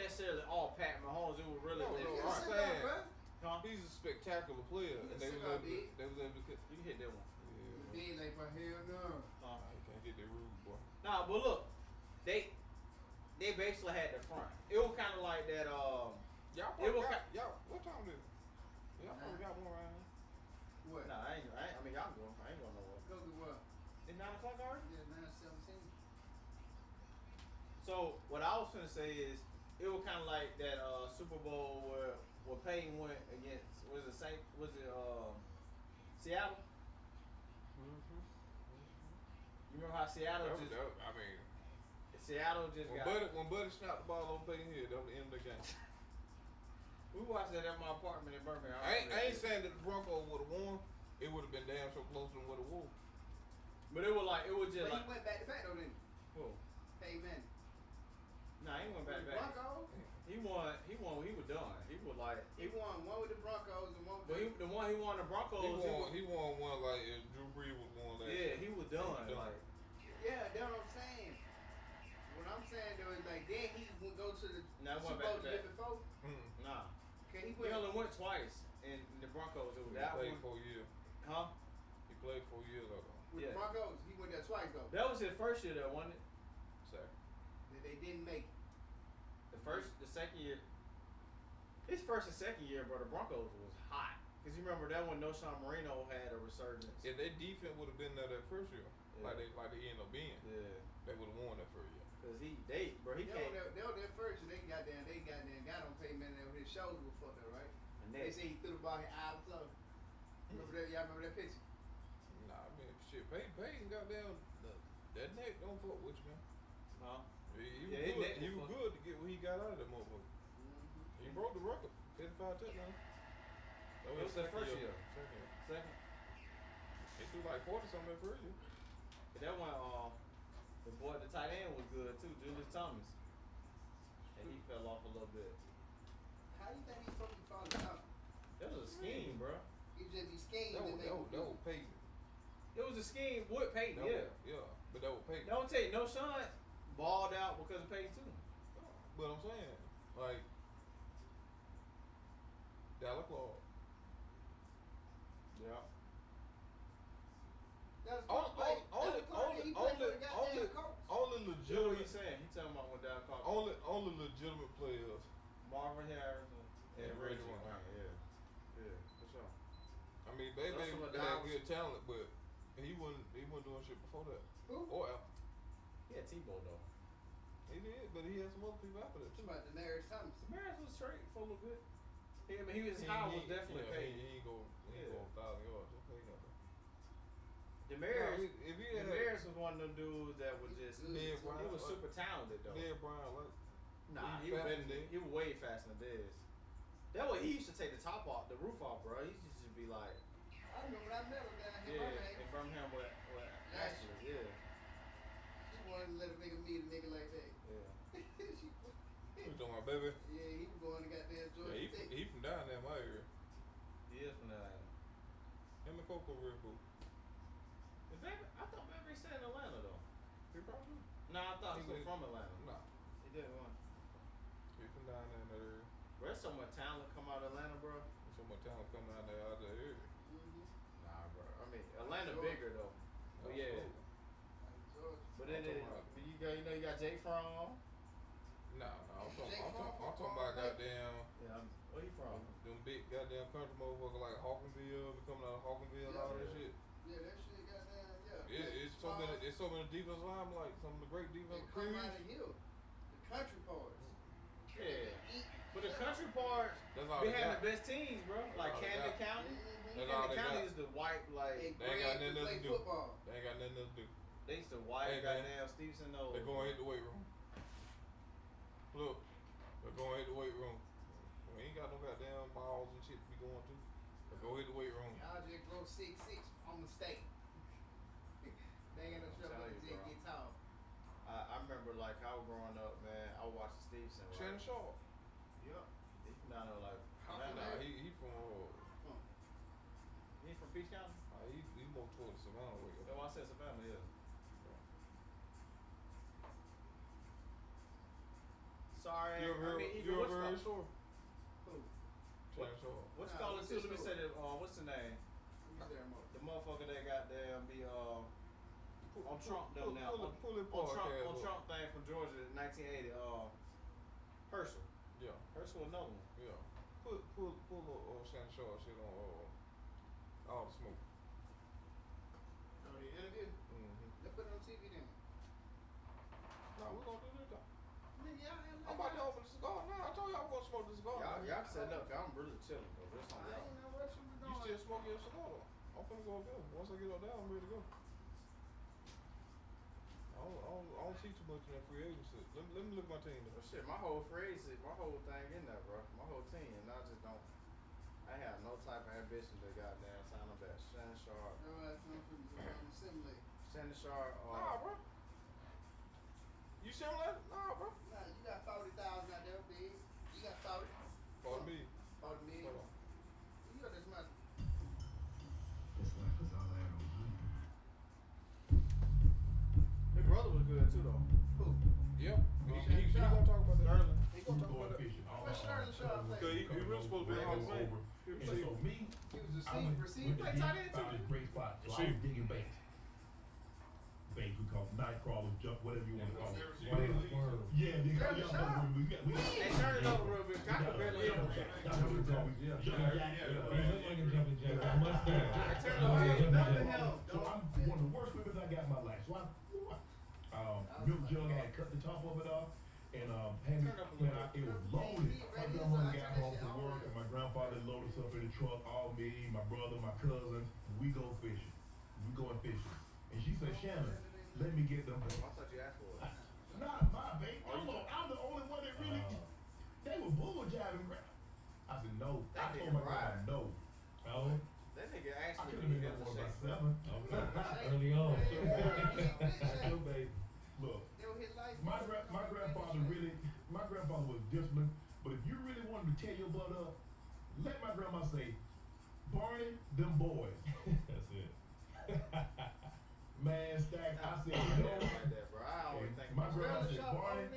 necessarily all Pat Mahomes. It was really. I'm saying, Huh? he's a spectacular player, and they was able to. You can hit that one. He like my hell no. You can't hit that rude, boy. Nah, but look, they basically had the front. It was kind of like that. Y'all, what time is it? Y'all probably got more around here. What? Nah, I mean, y'all go. I ain't going nowhere. Go to what? It's 9 o'clock already? Yeah, 9:17. So what I was gonna say is, it was kind of like that Super Bowl where Peyton went against Seattle? You remember how Seattle Seattle just when Buddy snapped the ball on Peyton Hill, that was the end of the game. We watched that at my apartment in Birmingham. I ain't saying that the Broncos would have won. It would have been damn so close than what it was. But it was just But he went back to back though, didn't he? Who? Peyton Manning. Nah, he went back to back. Broncos? He won when he was done. He was like He won one with the Broncos and one with the one he won the Broncos. He won one like if Drew Brees was one last year. He was done. Like, yeah, that's what I'm saying. What I'm saying though is like then he would go to the Super Bowl the year before. Nah. Okay, he only went twice in the Broncos. It was that played one. 4 years. Huh? He played 4 years ago. With the Broncos, he went there twice though. That was his first year there, wasn't it? Sorry. They didn't make it. The second year. His first and second year, bro, the Broncos was hot. Cause you remember that when Noshawn Marino had a resurgence. If their defense would have been there that first year, like they ended up being, they would have won that first year. Cause he They came. were their first year. They got on Peyton Manning with his shoulders were fucked up, right? And they say he threw the ball, his eyes closed. Remember that? Y'all remember that picture? Nah, I mean, shit. Peyton got down. That neck don't fuck with you, man. Huh? He was good to get what he got out of that motherfucker. He broke the record. 55 touchdowns. That was the first year. Second. He threw like 40 something that first year. But that one, the tight end was good too, Julius Thomas. And he fell off a little bit. How do you think he's supposed to be falling off? That was a scheme, bro. He schemed. That was Peyton. It was a scheme with Peyton, Yeah, but that was Peyton. Don't tell you, Sean balled out because of Peyton too. But I'm saying, like, Dallas Claw. Yeah. Only legitimate. He's saying he talking about when Dallas Claw. Only legitimate players. Marvin Harrison and Reggie Wayne. Yeah, for sure. I mean, they had good talent, but he wasn't doing shit before that. Who? Or after. He had Tebow though. He did, but he had some other people after that too. About Demarius Thomas. Demarius was straight for a little bit. He was definitely paid. He ain't go 1,000 yards. Demarius was one of them dudes that was just he was super talented though. Dez Bryant, like, nah, he was way faster than Dez. That way he used to take the top off, the roof off, bro. He used to just be like, I remember when I met him down here in Birmingham with Ashley, She wanted to let a nigga meet a nigga like that. Yeah. You talking about, baby? Yeah, he was going to goddamn Georgia State. He from down there in my area. He is from down there. Him and Coco real cool. I thought Baby stayed in Atlanta though. He probably. Nah, I thought he was from Atlanta. Nah. He didn't want. He from down there in that area. Bro, there's so much talent come out of Atlanta, bro. There's so much talent coming out there out of that area. Nah, bro. I mean, Atlanta bigger though. But yeah. But then you got Jake Fromm. Nah, I'm talking about goddamn. Yeah, where you from? Them big goddamn country motherfuckers like Hawkinsville, coming out of Hawkinsville and all that shit. Yeah, that shit goddamn. It's so many defensive line, like some of the great defensive come out of Hill. The country parts. Yeah. But the country parts, they have the best teams, bro. Like Camden County. Camden County is the white, like, they ain't got nothing else to do. Football. They ain't got nothing else to do. They used to white goddamn Stevenson those. They go and hit the weight room. Look, they're going to hit the weight room. We ain't got no goddamn balls and shit to be going to. But go hit the weight room. Y'all just grow 6'6" on mistake. They ain't got no trouble with the dick get tall. I remember like I was growing up, man. I watched Stevenson. Right? Shannon Sharp. Yep. He from down there like. Nah, he from. He from Peach County. He more towards Savannah way. Oh, I said Savannah, yeah. Sorry, You ever heard his story? Who? Shannon Sharp. What you call it too? Let me say that. What's the name? The motherfucker that got damn be on Trump them now. On Trump thing from Georgia in 1980. Herschel. Yeah. Herschel another one. Yeah. Pull Shannon Sharp shit on All the Smoke. Oh, the interview? Let's put it on TV then. No, we're gonna do this though. Nigga, I'm about to open the cigar. No, I told y'all I was gonna smoke this cigar. Y'all can set it up, 'cause I'm really chilling, bro. That's on y'all. You still smoking your cigar though? I'm finna go up there. Once I get up there, I'm ready to go. I don't see too much in that free agency. Let me look at my team. Well, shit, my whole free agency, my whole thing in there, bro. My whole team, and I just don't. I have no type of ambition to goddamn sign them back. Shannon Sharp. Shannon Sharp. Nah, bro. You simulate? Nah, bro. Nah, you got 40,000 out there, big. You got 40. 40 million. 40 million. You got this much. This life is all I ever wanted. His brother was good too, though. Who? Yep. He gonna talk about that. Sterling. He gonna talk about that. What's Sterling Sharp play? Because he really supposed to be on the same. And so me, He was I went receiver. to Play dig, tight end found too. this great spot. So I was digging bait. Bait, we call them night crawlers, jump, whatever you want to call it. Yeah, they call y'all. Hey, turn it over real bit. I can barely hear him. That's what we call it. Jumping jack. Turn it over. Nothing else. So I'm one of the worst whippers I got in my life. So milk jug, I had cut the top of it off, and had me, it was loaded. My grandmother got home from work, and my grandfather loaded us up in the truck, all me, my brother, my cousin, we go fishing. We going fishing. And she said, Shannon, let me get them. I thought you asked for it. Not my baby. I'm the only one that really, they were bull jabbing. I said, no. I told my grandma, no. Oh. That nigga actually I could have been there for about 7. Early on. Baby. Look, my grandfather was disciplined, but if you really wanted to tear your butt up, let my grandma say, Barney, them boys. That's it. Man, Stack, I said, no. Like that, bro. I always think My grandma said, Barney,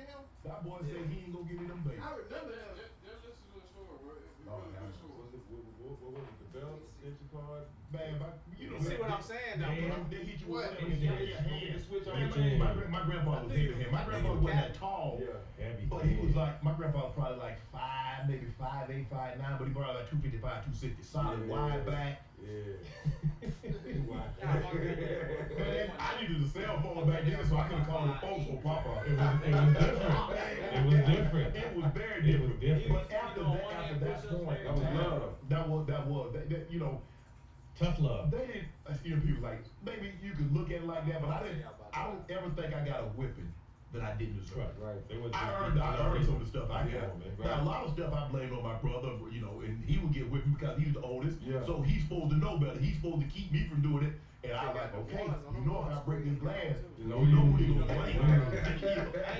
that boy said he ain't gonna give me them babies. I remember that. Just listen to the story, bro. What was it? The belt, extension card? Man, you know, see what I'm saying now, bro? They hit you with whatever you got in your hand. My grandfather was bigger than him. My grandfather wasn't that tall, but he was like, my grandfather was probably like 5, maybe 5'8", 5'9", but he brought like 255, 260, solid, wide back. Man, I needed a cell phone back then, so I couldn't call the folks or Papa. It was different. It was very different. But after that point, that was love. That was, you know, tough love. They didn't, you know, people like, maybe you could look at it like that, but I don't ever think I got a whipping that I didn't deserve. Right. I earned some of the stuff I got. Now, a lot of stuff I blamed on my brother, you know, and he would get whipped because he was the oldest. So he's supposed to know better. He's supposed to keep me from doing it. And I was like, okay, you know if I break this glass, you know what he's gonna blame.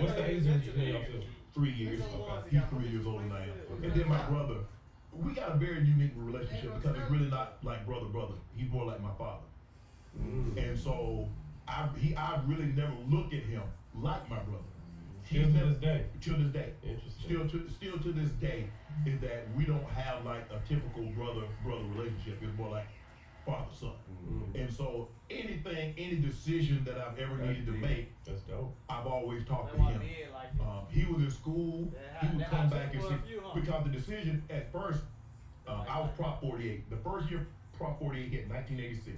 What's the age that you pay up to? 3 years. He's 3 years older than I am. And then my brother, we got a very unique relationship because he's really not like brother. He's more like my father. And so I really never looked at him like my brother. Till this day. Interesting. Still to this day is that we don't have like a typical brother relationship. It's more like father son. And so any decision that I've ever needed to make, that's dope. I've always talked to him. He was in school. He would come back and say, because the decision at first, I was Prop 48. The first year Prop 48 hit, 1986.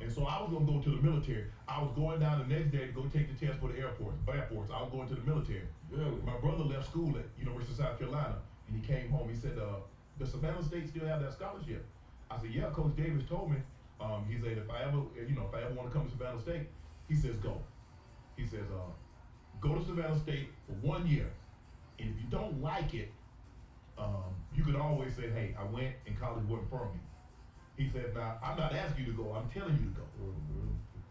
And so I was gonna go to the military. I was going down the next day to go take the test for the airports. I was going to the military. Really? My brother left school at University of South Carolina, and he came home. He said, "Does Savannah State still have that scholarship?" I said, "Yeah, Coach Davis told me." He said, "If I ever want to come to Savannah State," he says, "Go." He says, "Go to Savannah State for 1 year, and if you don't like it, you could always say, hey, I went and college wasn't for me." He said, "Now, I'm not asking you to go, I'm telling you to go."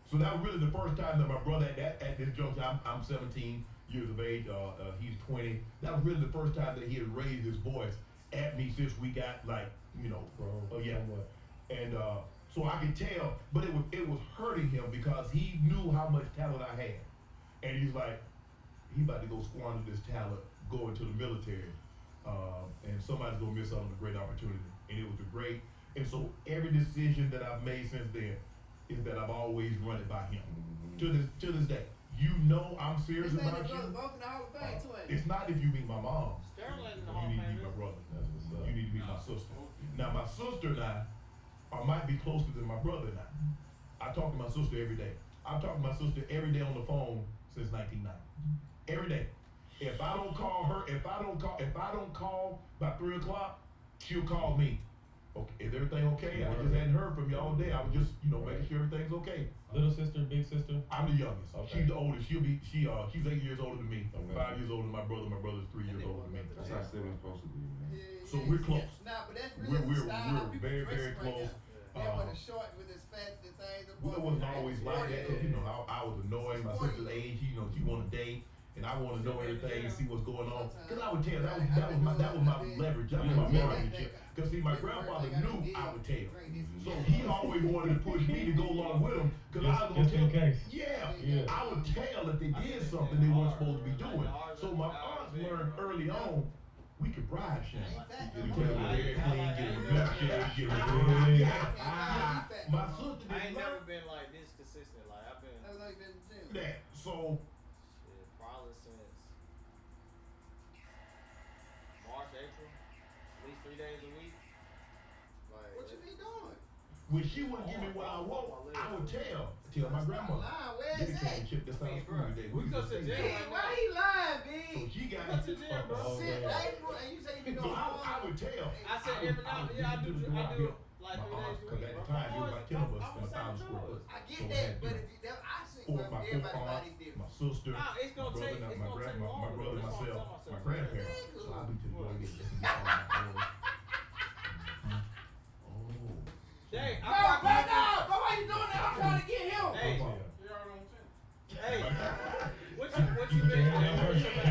So that was really the first time that my brother at this juncture, I'm 17 years of age, he's 20. That was really the first time that he had raised his voice at me since we got like, you know, and so I could tell, but it was hurting him because he knew how much talent I had, and he's like, he about to go squander this talent going to the military, and somebody's gonna miss out on a great opportunity, and it was a great. And so every decision that I've made since then is that I've always run it by him. To this day, you know I'm serious about you. It's not if you meet my mom. You need to meet my brother. You need to meet my sister. Now my sister and I might be closer than my brother and I. I talk to my sister every day. I've talked to my sister every day on the phone since 1990. Every day. If I don't call her, if I don't call by 3 o'clock, she'll call me. Okay, is everything okay? I just hadn't heard from you all day. I was just, making sure everything's okay. Little sister, big sister? I'm the youngest. Okay. She's the oldest. She's 8 years older than me. Okay. 5 years older than my brother. My brother's 3 years older than me. That's how siblings supposed to be, man. So we're close. Nah, but that's really we're very, very close. They want to short with his fancy things. Well, it wasn't always like that because I was annoyed. My sister's age, she want to date. And I want to know everything and see what's going on. Because I would tell, that was my leverage. That was my marriage. Because see, my grandfather knew I would tell. So he always wanted to push me to go along with him. Because I was going to tell. Yeah, I would tell if they did something they weren't supposed to be doing. So my aunts learned early on, we could bride shame. Get a hair clean, get a milkshake, get a my sister didn't. I ain't never been like this consistent. Like I've been. That. So. Probably since March, April, at least 3 days a week. Like, what you be doing? When she wouldn't give me what I want, I would tell my grandma. Where's that? That's how school today. We go to jail. Why he lying, B? So she got to jail, bro. April, and you say you know I would tell. I said every now and then I do like 3 days a week. Because at the time, it was like 10 of us in 1,000 square foot. I get that, but if you, I see everybody different. My sister, it's gonna take my brother, myself, my grandparents. So I'll be to the door again. Dang, bro, why you doing that? I'm trying to get him. Hey, what you been doing? I don't do that.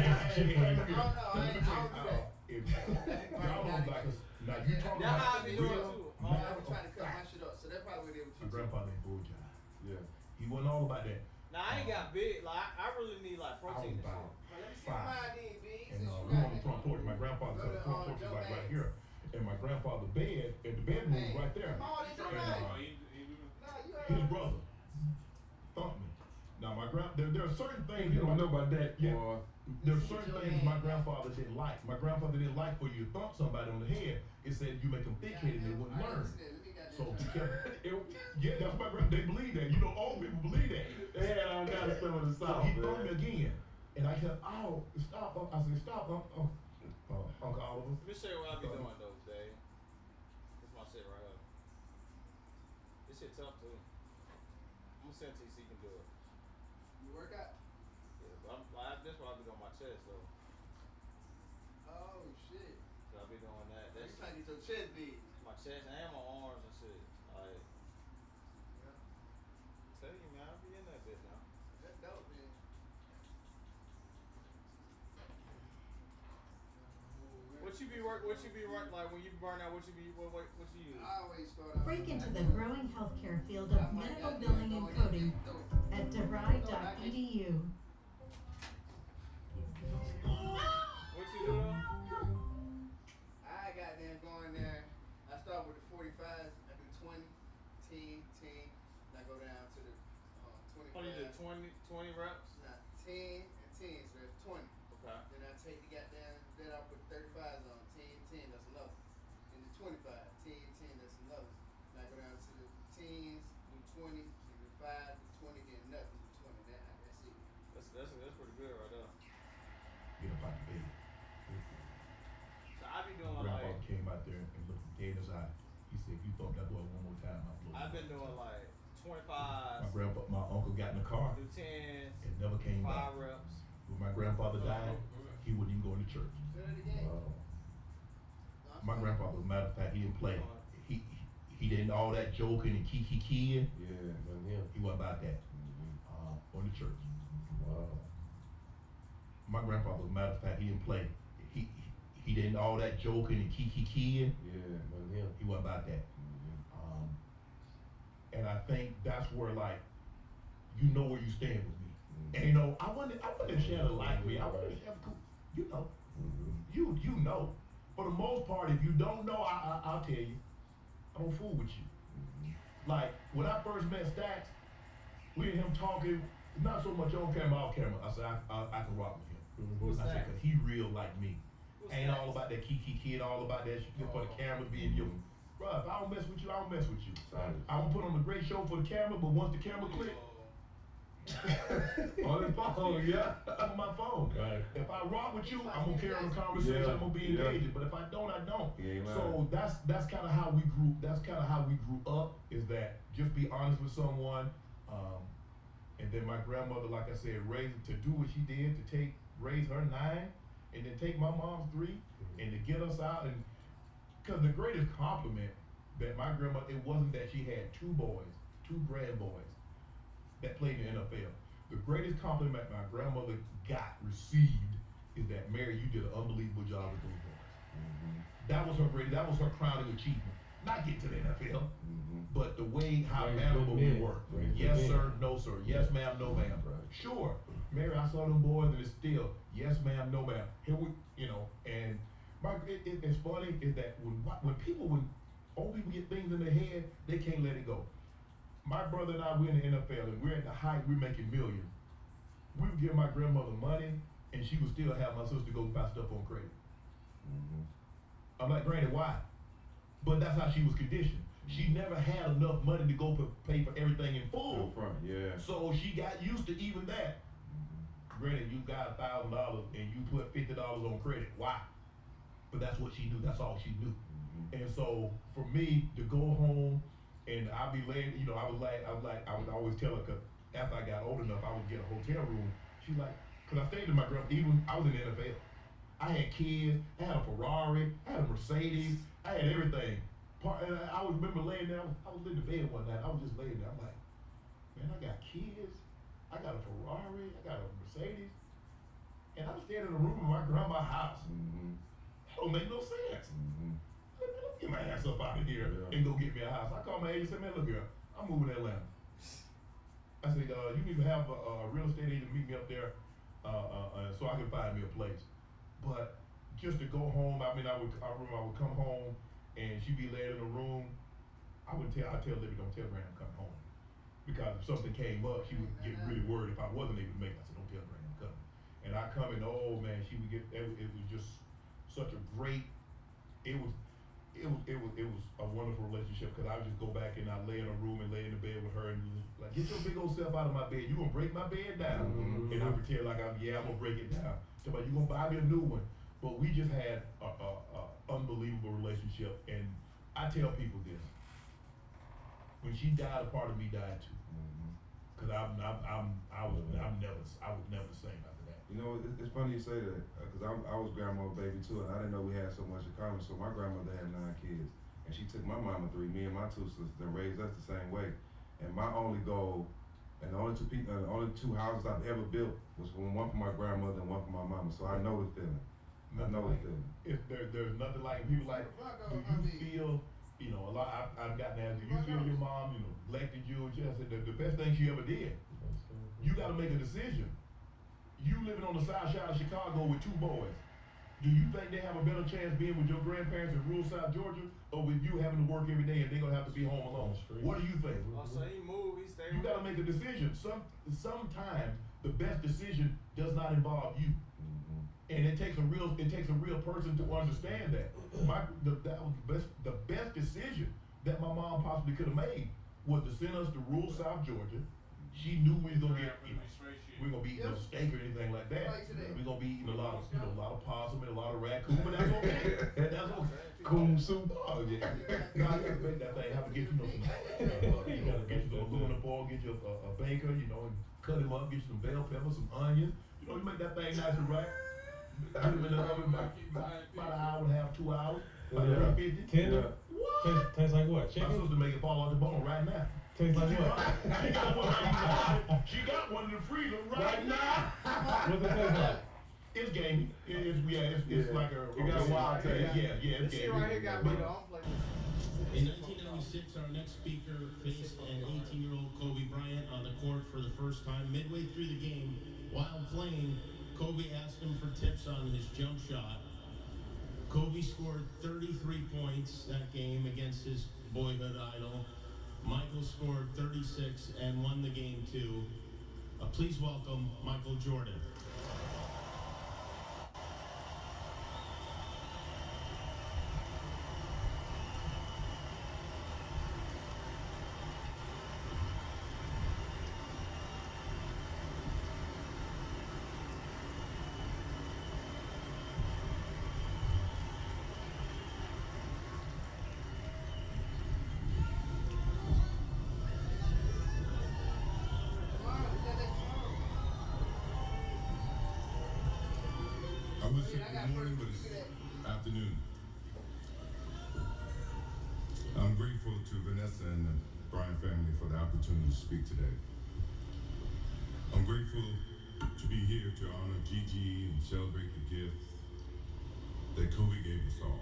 Now you talking about how I be doing too. I'm trying to cut my shit up, so that's probably what they were teaching. My grandfather ain't bull job. Yeah. He wasn't all about that. Now I ain't got big. Like I really need like protein and shit. Let me see mine then, B. And we on the front porch. My grandfather's front porch is like right here. And my grandfather's bed, and the bedroom is right there. His brother thumped me. Now there are certain things you don't know about that. Yeah. There are certain things my grandfather didn't like. My grandfather didn't like for you to thump somebody on the head. It said you make them thick-headed and they wouldn't learn. So that's my grandfather. They believe that. Old people believe that. They had all kind of stuff in the South. So he thumped me again, and I said, "Oh, stop!" I said, "Stop, Uncle Oliver." Let me show you what I be doing though, Dave. This my shit right here. This shit tough too. I'm gonna send it to you so you can do it. You work out? Yeah, but that's what I be doing on my chest though. Oh shit. So I be doing that. That's trying to get your chest big. My chest and my arms and shit. Like, tell you, man, I be in that bitch now. That's dope, man. What you be like when you burn out? What you use? I always start out. Break into the growing healthcare field of medical billing and coding at DeVry.edu. What you do? I got them going there. I start with the 45s. I do 20, 10, 10. And I go down to the 25. Oh, you do 20 reps? Nah, 10 and 10, so that's 20. Okay. Then I take the goddamn, then I put 35s on. 10, 10, that's another. And the 25, 10, 10, that's another. And I go down to the 10s, do 20, do 5, do 20, then nothing, do 20. That's it. That's pretty good right there. Get up out the bed. So I be doing Grandpa came out there and looked dead in his eye. He said, "If you thump that boy one more time, I'll blow." I've been doing like 25. My uncle got in the car. Do 10s. And never came back. 5 reps. When my grandfather died, he wouldn't even go into church. My grandfather, as a matter of fact, he didn't play. He He didn't all that joking and kiki-keying. Yeah, wasn't him. He wasn't about that. On the church. Wow. My grandfather, as a matter of fact, he didn't play. He didn't all that joking and kiki-keying. Yeah, wasn't him. He wasn't about that. And I think that's where, like, you know where you stand with me. And you know, I wouldn't share like me. I wouldn't share cool. You know. You know. For the most part, if you don't know, I'll tell you. I don't fool with you. Like when I first met Stacks, we and him talking, not so much on camera, off camera. I said I can rock with him. Who's I said that? because he real like me. Ain't all about that kiki kid, all about that shit for the camera being you. Bruh, if I don't mess with you, I don't mess with you. I don't put on a great show for the camera, but once the camera click, on his phone, yeah, on my phone. Right. If I rock with you, I'm gonna carry on the conversation. I'm gonna be engaged. But if I don't, I don't. So that's kind of how we grew. That's kind of how we grew up. Is that just be honest with someone, and then my grandmother, like I said, raised to do what she did to raise her 9, and then take my mom's 3, and to get us out. And because the greatest compliment that my grandmother, it wasn't that she had 2 boys, 2 grandboys that played in the NFL. The greatest compliment my grandmother received is that, Mary, you did an unbelievable job with those boys. That was her crowning achievement. Not get to the NFL, but the way how mannerable we were. Yes, sir, no, sir. Yes, ma'am, no, ma'am. Sure, Mary, I saw them boys, and it's still yes, ma'am, no, ma'am. Here we, and it's funny is that when old people get things in their head, they can't let it go. My brother and I, we're in the NFL, and we're at the height, we're making millions. We would give my grandmother money, and she would still have my sister go buy stuff on credit. I'm like, Granny, why? But that's how she was conditioned. She never had enough money to go pay for everything in full. So she got used to even that. Granny, you got $1,000 and you put $50 on credit. Why? But that's what she knew. That's all she knew. And so for me to go home, and I'd be laying, I would always tell her, cause after I got old enough, I would get a hotel room. She's like, cause I stayed with my grandma, even I was in the NFL. I had kids, I had a Ferrari, I had a Mercedes, I had everything. And I would remember laying there, I was in the bed one night, I was just laying there, I'm like, man, I got kids, I got a Ferrari, I got a Mercedes, and I'm staying in a room in my grandma's house. That don't make no sense. Let me get my ass up out of here and go get me a house. I called my agent and said, man, look here, I'm moving to Atlanta. I said, you need to have a real estate agent meet me up there so I can find me a place. But just to go home, I remember I would come home and she'd be laying in the room. I'd tell Libby, don't tell Granny I'm coming home. Because if something came up, she would get really worried if I wasn't able to make it. I said, don't tell Granny I'm coming. And I come in, oh man, she would get, it was just such a great, it was a wonderful relationship, because I would just go back and I'd lay in a room and lay in the bed with her and like, get your big old self out of my bed. You gonna break my bed down. And I pretend like I'm gonna break it down. So, but you gonna buy me a new one. But we just had a unbelievable relationship. And I tell people this, when she died, a part of me died too. Cause I was never the same after that. You know, it's funny you say that, because I was grandma's baby too, and I didn't know we had so much in common. So my grandmother had 9 kids, and she took my mama 3, me and my 2 sisters, and raised us the same way. And my only goal, and the only 2 houses I've ever built was one for my grandmother and one for my mama. So I know the feeling. I know the feeling. There's nothing like people like, do you feel, a lot, I've gotten asked, do you feel your mom, neglected you? I said, the best thing she ever did. You gotta make a decision. You living on the south side of Chicago with 2 boys. Do you think they have a better chance being with your grandparents in rural South Georgia, or with you having to work every day and they're gonna have to be home alone? What do you think? So he moved, he stayed. You gotta make a decision. Sometimes the best decision does not involve you. And it takes a real person to understand that. The best decision that my mom possibly could have made was to send us to rural South Georgia. She knew we was gonna get, we're gonna be eating no steak or anything like that. We're gonna be eating a lot of possum and a lot of raccoon, but that's okay. That's okay. Coon soup. Oh yeah. No, I gotta make that thing. I have to get you you gotta get you some aluminum foil, get you a baker, and cut him up, get you some bell pepper, some onions. You make that thing nice and right. Put them in the oven about an hour and a half, 2 hours. 350. Tender. What? Tastes like what? Chicken? I'm supposed to make it fall off the bone right now. Tastes like what? She got one in the freezer right now. What's it taste like? It's gamey. It's like a. You got a wild taste. Yeah, it's This gamey. shit right here got me though. I'm playing this. In 1996, our next speaker faced an 18-year-old Kobe Bryant on the court for the first time. Midway through the game, while playing, Kobe asked him for tips on his jump shot. Kobe scored 33 points that game against his boyhood idol. Michael scored 36 and won the game too. Please welcome Michael Jordan. I would say good morning, but it's afternoon. I'm grateful to Vanessa and the Bryant family for the opportunity to speak today. I'm grateful to be here to honor Gigi and celebrate the gift that Kobe gave us all.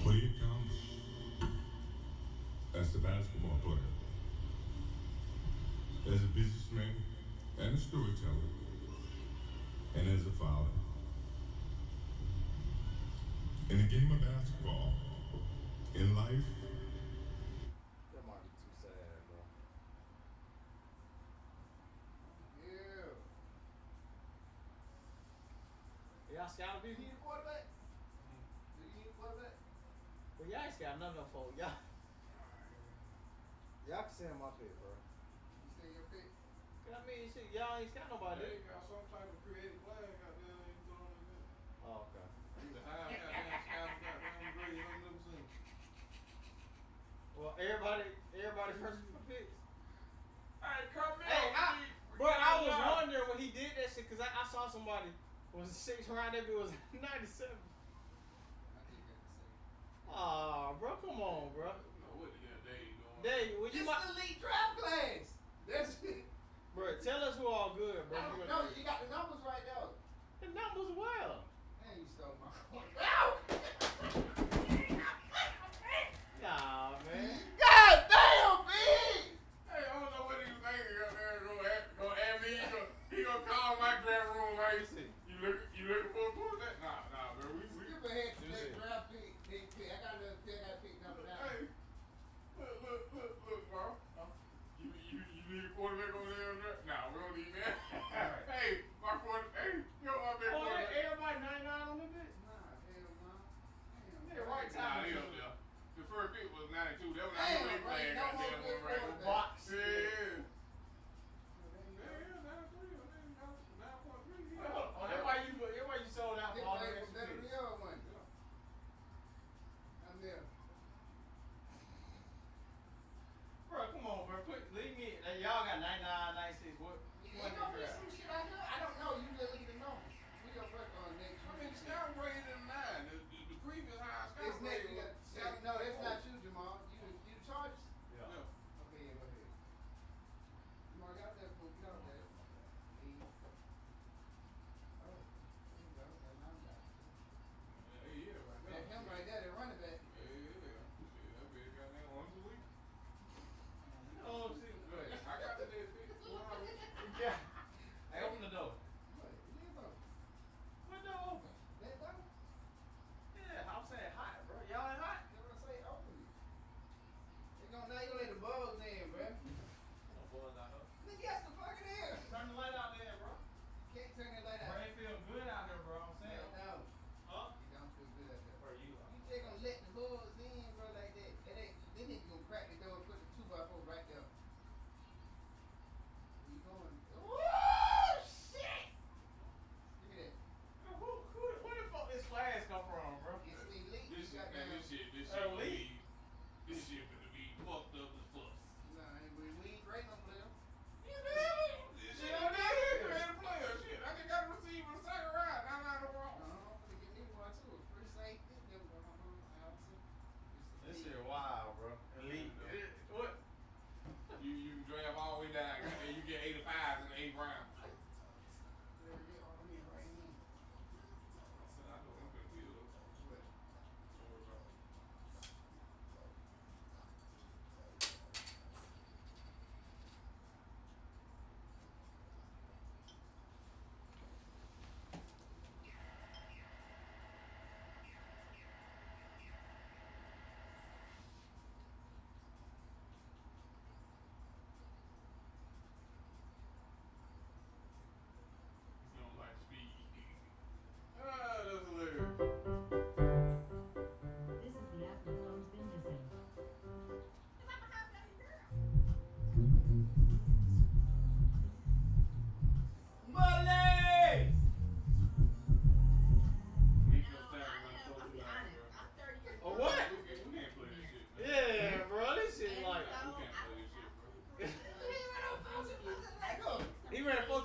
What he accomplished as a basketball player, as a businessman, and a storyteller, and as a father. In the game of basketball, in life, That might be too sad, bro. Yeah. Y'all scout a bit? You need a quarterback? Do you need a quarterback? Well, y'all ain't scout nothing for y'all. Y'all can send my pick, bro. You say your pick? I mean, shit, y'all ain't scout nobody. They got some type of creative flag out there you throw in there. Oh, okay. The high goddamn scout goddamn grade I've never seen. Well, everybody first picks. Hey, come here. Hey, bro, I was wondering when he did that shit because I saw somebody was 6th round. That bitch was 97. Aw, bro, come on, bro. What the hell they doing? Well, This is the elite draft class. That's it. Bro, tell us who all good, bro. No, you got the numbers right there. The numbers well. Man, you stole my quarterback. Nah, man. God damn, B! Hey, I don't know what he was thinking up there. Go add me. He gonna call my draft room like, you looking for a quarterback? Nah, bro. We Skip ahead to that draft pick. I got another pick. I got to pick number 9. Hey, look, bro. You need a quarterback over there on that? Nah, we don't need that. Hey, my quarterback. Hey, yo, my big quarterback. Everybody 99 on this bitch? Nah, hell no. They're right Nah, time. they up there. The first pick was 92. That was Damn, not the right, playing no more goddamn good one right there. quarterback. Box. Yeah. Yeah, 93. I mean, 9.3. Yeah. Oh, that's why you sold out for all the extra better than picks. the other one. I'm there. Bro, come on, bro. Leave me. Y'all got 99, 96. What? Ain't gonna be some shit out here. I don't know. You just look at the numbers. We gonna work on next I mean, week. scout rated in 9. The previous high scout It's next rating week. was No, that's not you, Jamal. You the Chargers? Yeah. Okay, yeah, go ahead. Jamal, got that fool. Get out there. Leave. Oh, there you go. That's not bad. Yeah, right now. That's him right there, the running back. Yeah. That bitch got that once a week. Oh, shit. Look, I got the dead pick. Yeah. Hey, open the door. What? Leave up. What door open? That door? Yeah, I'm saying hot, bro. Y'all ain't hot? That's what I say. Open it. Now you gonna let the bugs in, bro. No buzz out here. Nigga, yes, the fuck it is. Turn the light out there, bro. Can't turn that light Bro, out. it feel good out here, bro. I'm saying. No. Huh? It don't feel good out there. Bro, you. You just gonna let the bugs in, bro, like that. Then nigga gonna crack the door and put the 2x4 right there. Where you going? Oh, shit! Look at that. Where the fuck this class come from, bro? It's elite. This You got shit, man, down. this shit Elite. This shit finna be fucked up as fuck. Nah, we ain't great no player. This shit ain't creative player. Shit, I just got a receiver in the second round.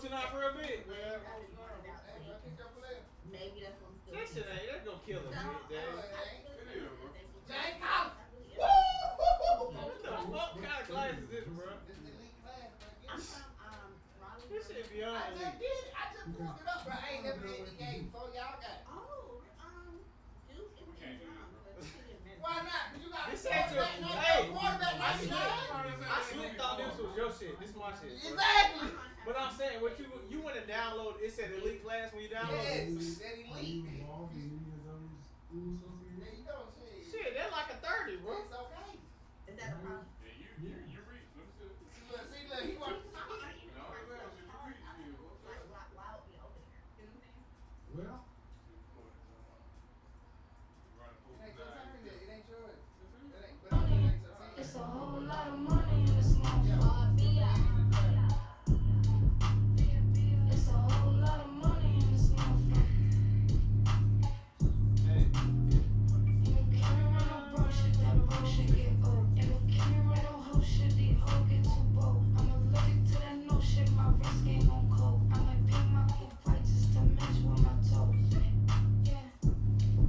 tonight real big. Maybe that's what I'm still. That shit ain't. That's gonna kill him, man. Jay Collins. What the fuck kind of class is this, bro? I'm from This shit beyond I just elite. did it. I just pulled it up, bro. I ain't never been in the game before. Y'all got it. Duke and Why not? Cause you got This ain't your. Hey, I slick thought this was your shit. This my shit. Bro. Exactly. But I'm saying, what you went and downloaded? It said elite class when you downloaded. Yes, that elite. Shit, that's like a 30, bro. It's okay. Is that a problem? Yeah, you reach. Let me see. See, look, he wants. Well, it's a whole lot of money in this motherfucker. It's a whole lot of money in this motherfucker. You can't run no bro shit, that bro shit get old. And you can't run no hoe shit, these hoes get too bold. I'm allergic to that no shit, my wrist game on cold. I might pick my cool fight just to match with my toes. Yeah,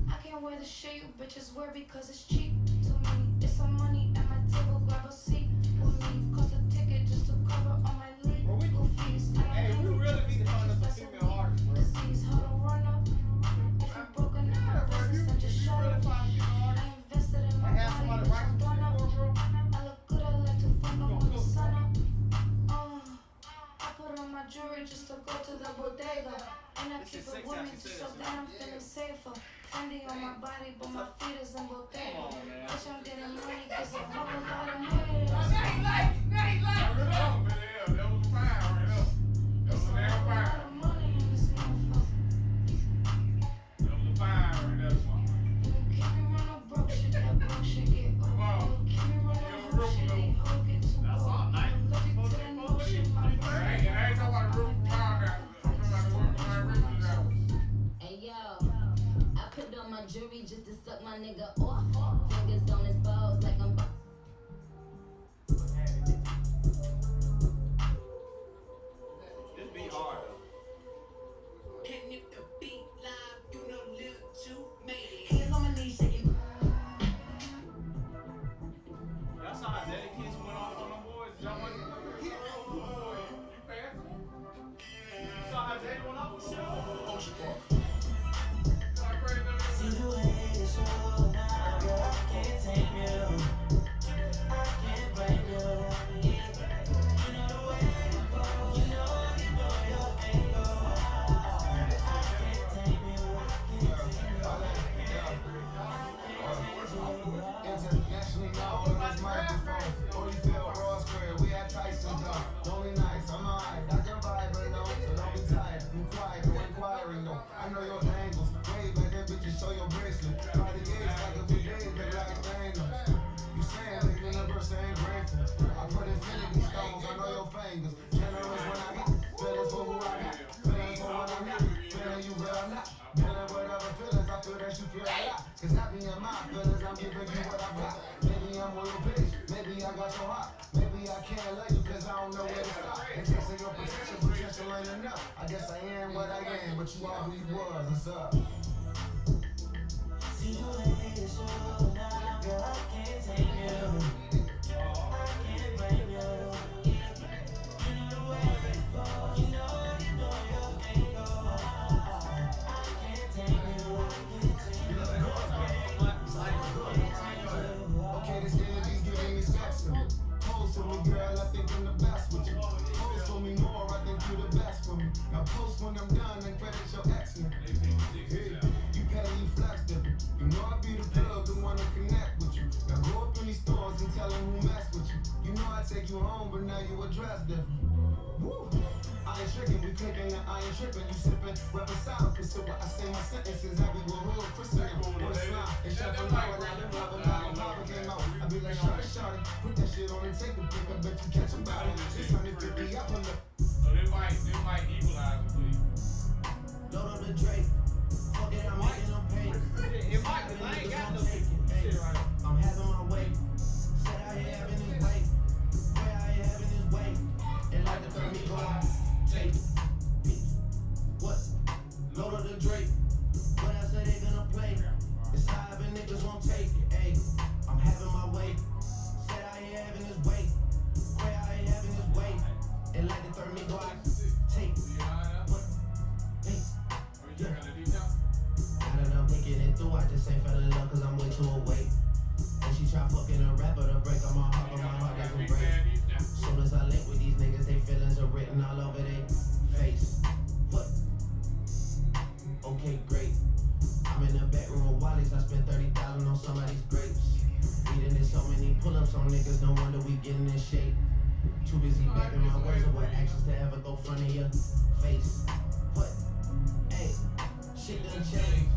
I can't wear the shit you bitches wear because it's cheap to me. It's some money at my table, grab a seat with me. Cost a ticket just to cover all my legal fees. Hey, we really need to find us a female artist, bro. Disease, how to run up. If I'm broken, I'm business, then just shut up. I invested in my body, bitch, I'm done up. I look good, I like to fuck up when the sun up. I put on my jewelry just to go to the bodega. And I keep it with me just so that I'm feeling safer. Fendi on my body, but my feet is in bodega. Bitch, I'm getting money, cause I fuck a lot of haters. That was fine right there. That was damn fine. That was a fine right there. Can't run no broke shit, that broke shit get old. Can't run no broke shit, these hoes get too That's bold. all night. I'm allergic to that no shit, my wrist Hey, and I ain't talking about the roof power guys. I'm talking about the work on my roof guys. Hey yo, I put on my jewelry just to suck my nigga off. Fingers on his balls like I'm. This be hard though. And if the beat live, you know Lil Ju made it. Hands on my knees, shaking. Y'all saw how Daddy Kids went off on them boys? Y'all want to You passed it? You saw how Daddy went off? Ocean Park. See the way it's so now, girl, I can't take you. I can't blame you. You know the way you go, you know your angle. I can't take you. Internationally known on this microphone. Holyfield, Ross Square, we at Tyson though. Lonely nights, I'm alright. I can vibe, but no, so don't be tired. I'm quiet, no inquiring though. I know your angles. Wave like that bitch, show your bracelet. Try the gates like a big day, but like a Thanos. You saying the universe ain't grateful. I put infinity stones, I know your fingers. Generous when I got feelings for who I got. Feelings for what I'm not. Feeling you, but I'm not. Feeling whatever feelings, I feel that you feel a lot. Cause I be in my feelings, I'm giving you what I got. Maybe I'm on your page, maybe I got your heart. Maybe I can't love you cause I don't know where to start. In case of your potential ain't enough. I guess I am what I am, but you are who you was, what's up? See the way it's so now, girl, I can't take you. I can't blame you. You know the way it goes, you know your angle. I can't take you. Okay, this energy's giving me sex for me. Pose for me, girl, I think I'm the best with you. Pose for me more, I think you the best for me. Now post when I'm done and credit your ex-man. Hey, you petty, you flex different. You know I be the plug, the one to connect with you. Now go up in these stores and tell them who mess with you. You know I take you home, but now you address different. Woo! I ain't tricking, we clicking, and I ain't tripping. You sipping, represent, cause so I say my sentences. I be with hood, Christian, what a slime. It's shot from now, and I live like a lot. Papa came out, I be like, shawty, put that shit on and take a pic. I bet you catch a body. This 150 up on the. So they might equalize it, please. Load up the Drake. Fuck it, I'm making them pay. It might, cause I ain't got no shit right now. I'm having my way. Said I ain't having this way. Where I ain't having this way. And like the 30 go out, take it. third me go out. Take. What? Hey. Yeah. Now that I'm thinking it through, I just ain't fell in love cause I'm way too awake. And she try fucking a rapper to break on my heart, but my heart doesn't break. Soon as I link with these niggas, they feelings are written all over their face. What? Okay, great. I'm in the back room of Wally's, I spent 30,000 on somebody's grapes. We done did so many pull-ups on niggas, no wonder we getting in shape. Too busy backing my words of what actions to ever go front of your face. What? Hey, shit done changed.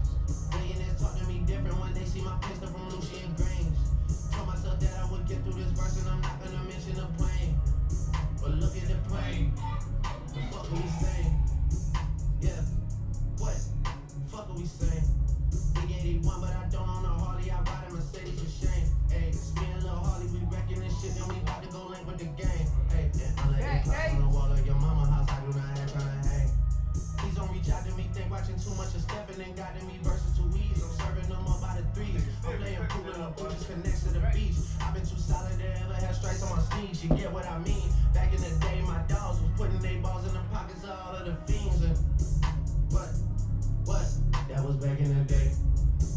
Millionaires talk to me different when they see my pistol from Lucian Grange. Told myself that I would get through this verse and I'm not gonna mention the plane. But look at the plane. The fuck are we saying? Yeah. What? Fuck are we saying? Big 81, but I don't own a Harley. I ride a Mercedes for shame. Hey, it's me and Lil Harley, we wrecking this shit, then we about to go link with the game. Hey, I'm like the clock on the wall of your mama house. I do not have time to hang. Please don't reach out to me, think watching too much of Stephen and got to me versus too easy. I'm serving them up by the threes. I'm playing pool and the pool just connects to the beach. I've been too solid to ever have stripes on my sleeves. You get what I mean? Back in the day, my dogs was putting their balls in the pockets of all of the fiends. And what? That was back in the day.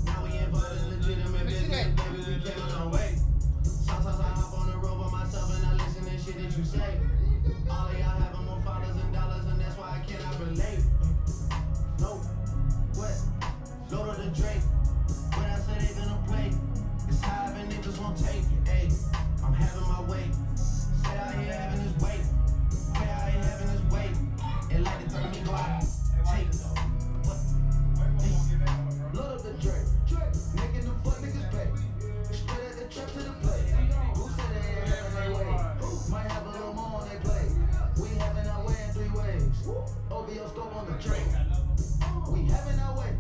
Now we involved in legitimate business, baby. We came a long way. Sometimes I hop on the road by myself and I listen to shit that you say. All of y'all having more followers and dollars, and that's why I cannot relate. No, what? Go to the Drake. When I say they gonna play, it's high and niggas won't take it. Ayy, I'm having my way. Say out here having his way. Say out here having his way. And like the third me go out. Take. What? Hey. Load up the Drake. Making them fuck niggas pay. Straight at the trap to the play. Who said they ain't having their way? Might have a little more on their play. We having our way in 3 ways. OVO scope on the train. We having our way.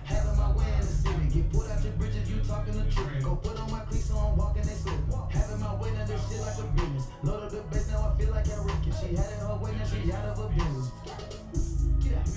Having my way in the city. Get put out your bridges, you talking the truth. Go put on my cleats so I'm walking they slip. Having my way, now this shit like a business. Load up the bass, now I feel like I Ricky. She had it her way, now she out of her business. Get out.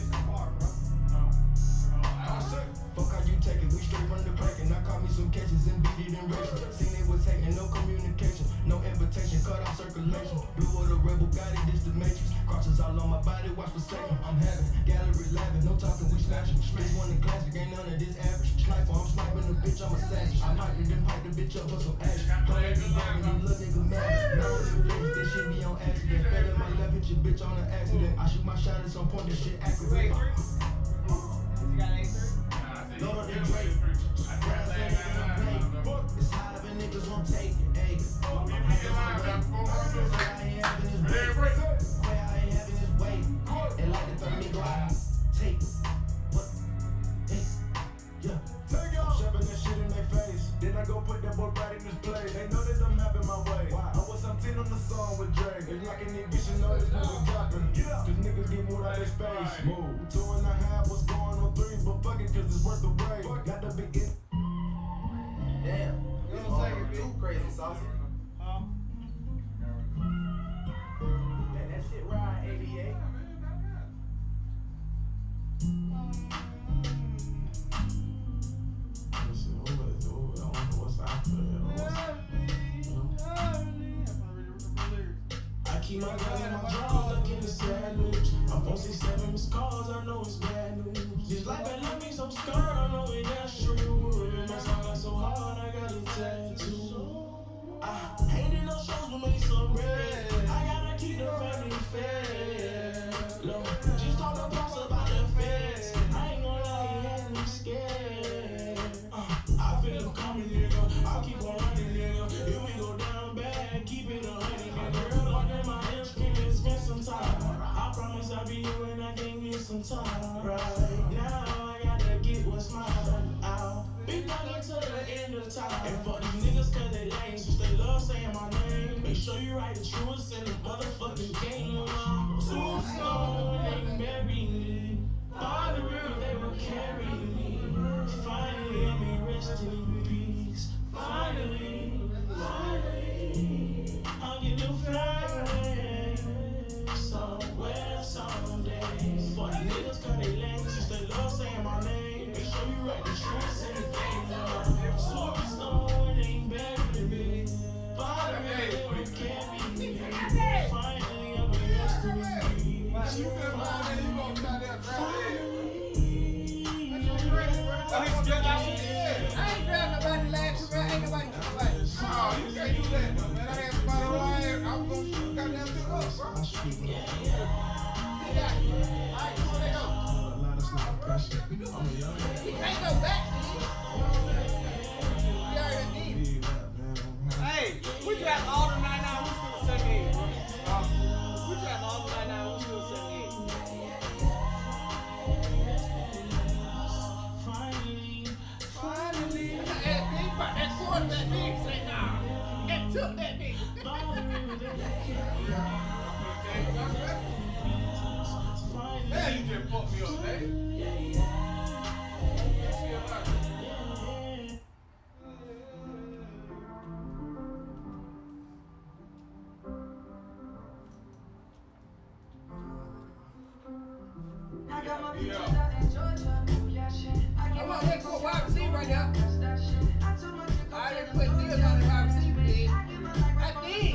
Fuck how you take it, we straight from the pack. And I caught me some catches and beat it in racing. Seen they was hating, no communication, no invitation, cut off circulation. Blue or the rebel, got it, this the matrix. Crosses all on my body, watch for Satan. I'm having gallery laughing, no talking, we snatching. This one the classic, ain't none of this average. Sniper, I'm sniping the bitch, I'm a savage. I might then pipe the bitch up for some action. Play every bag and you little nigga mad. Now it's in face, this shit be on accident. Fell in my left, hit your bitch on an accident. I shoot my shot at some point, this shit accurate. Load up the Drake. It's high and niggas won't take it. Ayy, I'm having my way. Say I ain't having his way. Say I ain't having his way. And like the third me go out. Take. What? Hey. Yeah. I'm shoving that shit in their face. Then I go put that boy right in his place. They know that I'm having my way. I was 17 on the song with Drake. And like an eviction, know this nigga dropping. Cause niggas get moved out their space. Move. 2.5 was going on 3, but fuck it, cause it's worth the wait. Got to be in. Damn. You don't say you're too crazy, saucy. Man, that shit ride 88. I keep my gun in my drawers, looking to sandwich. My phone 67 missed calls, I know it's bad news. This life ain't left me so scared, I know it that's true. My song got so hard, I got a tattoo. I hated no shows, but made some bread. I gotta keep the family fed. Look, just talk to boss about the feds. I ain't gonna lie, he had me scared. I feel him coming, nigga. I'll keep on running, nigga. If we go down bad, keep it 100, nigga. Girl, on in my head, screaming, spend some time. I promise I'll be here when I can get some time. Right now, I gotta get what's mine out. Big dog to the end of time. And fuck these niggas cause they lame, since they love saying my name. Make sure you write the truest in the motherfucking game. Tombstone, they bury me. By the river, they will carry me. Finally, let me rest in peace. Finally, I'll get to fly away. Somewhere, someday. For the niggas cause they lame, since they love saying my name. Make sure you write the truth in the game. Tombstone ain't burying me. By the river, they will carry me. Finally, Hey, we dropped all the 99, we still 78, bro. We dropped all the 99, we still 78. Finally. That quarterback big say nah. It took that big. Man, you just fucked me up, Dave. I want that for wide receiver right now. I didn't put deals on the wide receiver, big. I did.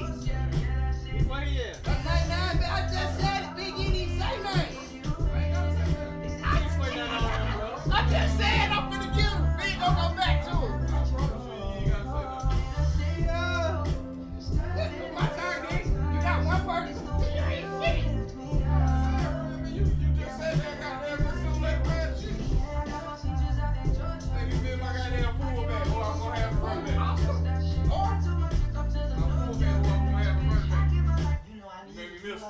Where he at? That's 99, but I just said it, big. You didn't say nothing. I just said I'm finna give him. Big, don't go back to him. That's my turn, big. You got one person. You ain't shit. You just said that goddamn so late, man. Make me feel my goddamn fullback, or I'm gonna have a running back. I'm fullback, or I'm gonna have a running back. You made me miss.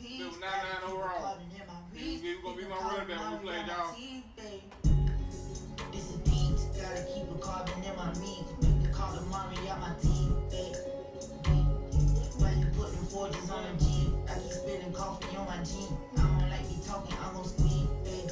It was 99 overall. You gonna be my running back when we play y'all. This is deep, gotta keep a carbon in my meat. Make the call mommy out my teeth, babe. Why you putting forges on a Jeep? I keep spilling coffee on my jean. I don't like me talking, I'm gon' speak, babe.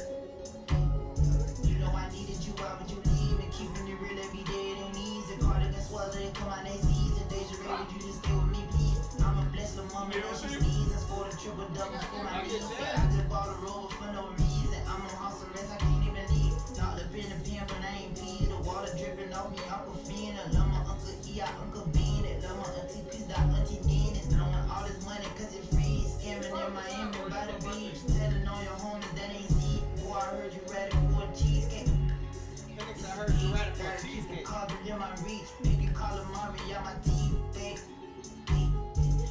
You know I needed you, why would you leave? And keeping it real every day, it ain't easy. Cardigan swallow, they come out next season. Deja ready, you just stay with me, please. I'm a blessed little mama, no she sneezes. For the triple double for my reason. I just bought a rover for no reason. I'm on house arrest, I can't even leave. Knocked up in the pen, but I ain't peed. The water dripping off me, Uncle Finn. I love my Uncle E, I Uncle Bean. I love my Auntie Chris, that Auntie Dean. And I want all this money cause it's free. Scamming in Miami by the beach. Telling all your homies that ain't see. Boy, I heard you ready for a cheesecake. I heard you ready for a cheesecake. Carbon in my reach. Make it call mommy out my teeth, babe.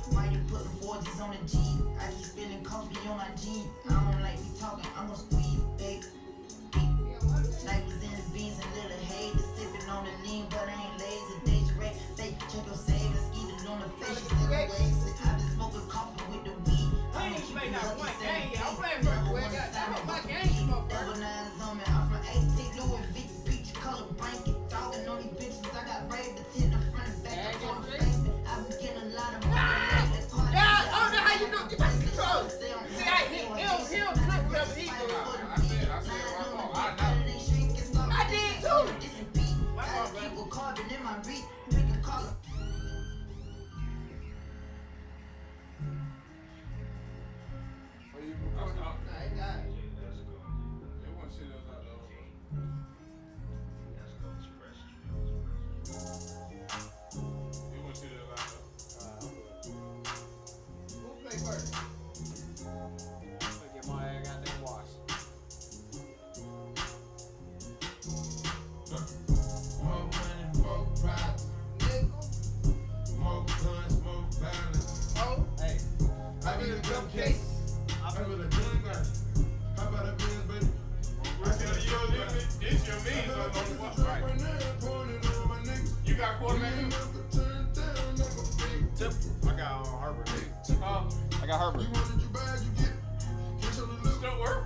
Why you putting forges on a Jeep? I keep spilling coffee on my jean. I don't like me talking, I'm gon' squeeze, babe. Snipers in the beans and little haters sipping on the lean, but I ain't lazy. Deja rate, they check your savings, skeeted on the face, you still wasted. I been smoking coffee with the weed. I ain't keeping lucky, saying I'm playing for my game. Double nines on me, I'm from 18, Louis V, peach color blanket, dogging on these bitches. I got ravens in the front and back, I'm on the face. I've been getting a lot of money. Yeah, I don't know how you do it. You better control. See, he'll trip whatever he do. I did too. People carbon in my beat, pick a color. Get my ass goddamn washed. More money, more problems. More guns, more violence. Oh, hey. I need a gun case. I feel a gun gun. How about a Benz, baby? It's your means, right? You got quarterback? I got Herbert. I got Herbert. You wanted you bad, you get. Still work?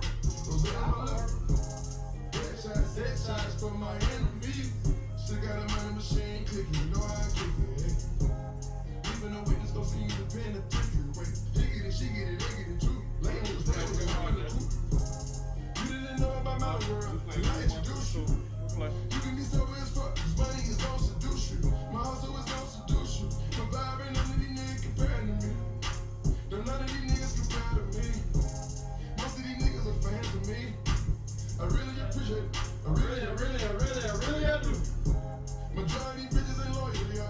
Headshots for my enemies. Still got a money machine clicking, you know how I kick it. Even a witness gon' see me the penitentiary. Wait, he get it, she get it, they get it too. Lane was right with the you didn't know about my world, till I introduce you. You can be sober as fuck, cause money is gon' seduce you. My hustle is gon' seduce you. My vibe ain't none of these niggas compared to me. Don't none of these niggas compare to me. Most of these niggas are fans of me. I really appreciate it. I really do. Majority bitches ain't loyal, they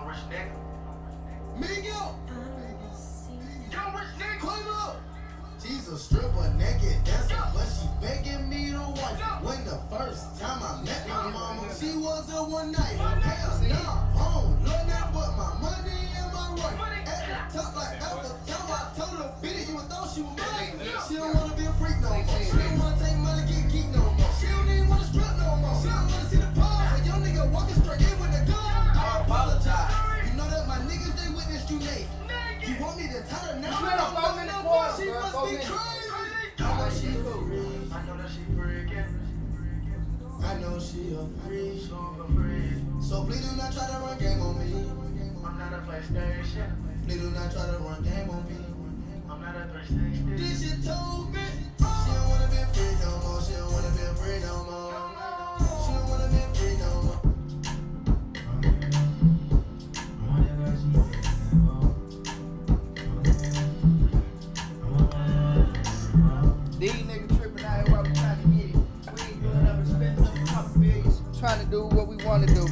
Young rich nigga. Miguel. Young rich nigga. Quavo. She's a stripper, naked dancer, but she begging me to wife. When the first time I met my mama, she was a one night. Hell nah, I don't love that but my money and my wife. At the top like Apple Tower, I told her, beat it, you would thought she was mine. She don't wanna be a freak no more. She don't wanna take money, get geek no more. She don't even wanna strip no more. She don't wanna see the pause. A young nigga walking straight in with a gun. I apologize. You know that my niggas, they witnessed you naked. You want me to tell her now? She must be crazy. I know she a freak. I know that she freaking. I know she a freak. So please do not try to run game on me. I'm not a PlayStation. Please do not try to run game on me. I'm not a 360. This shit told me. She don't wanna be free no more. She don't wanna be free no more. She don't wanna be free no more. These niggas tripping out here while we trying to get it. We ain't doing nothing, spending a couple millions, trying to do what we want to do.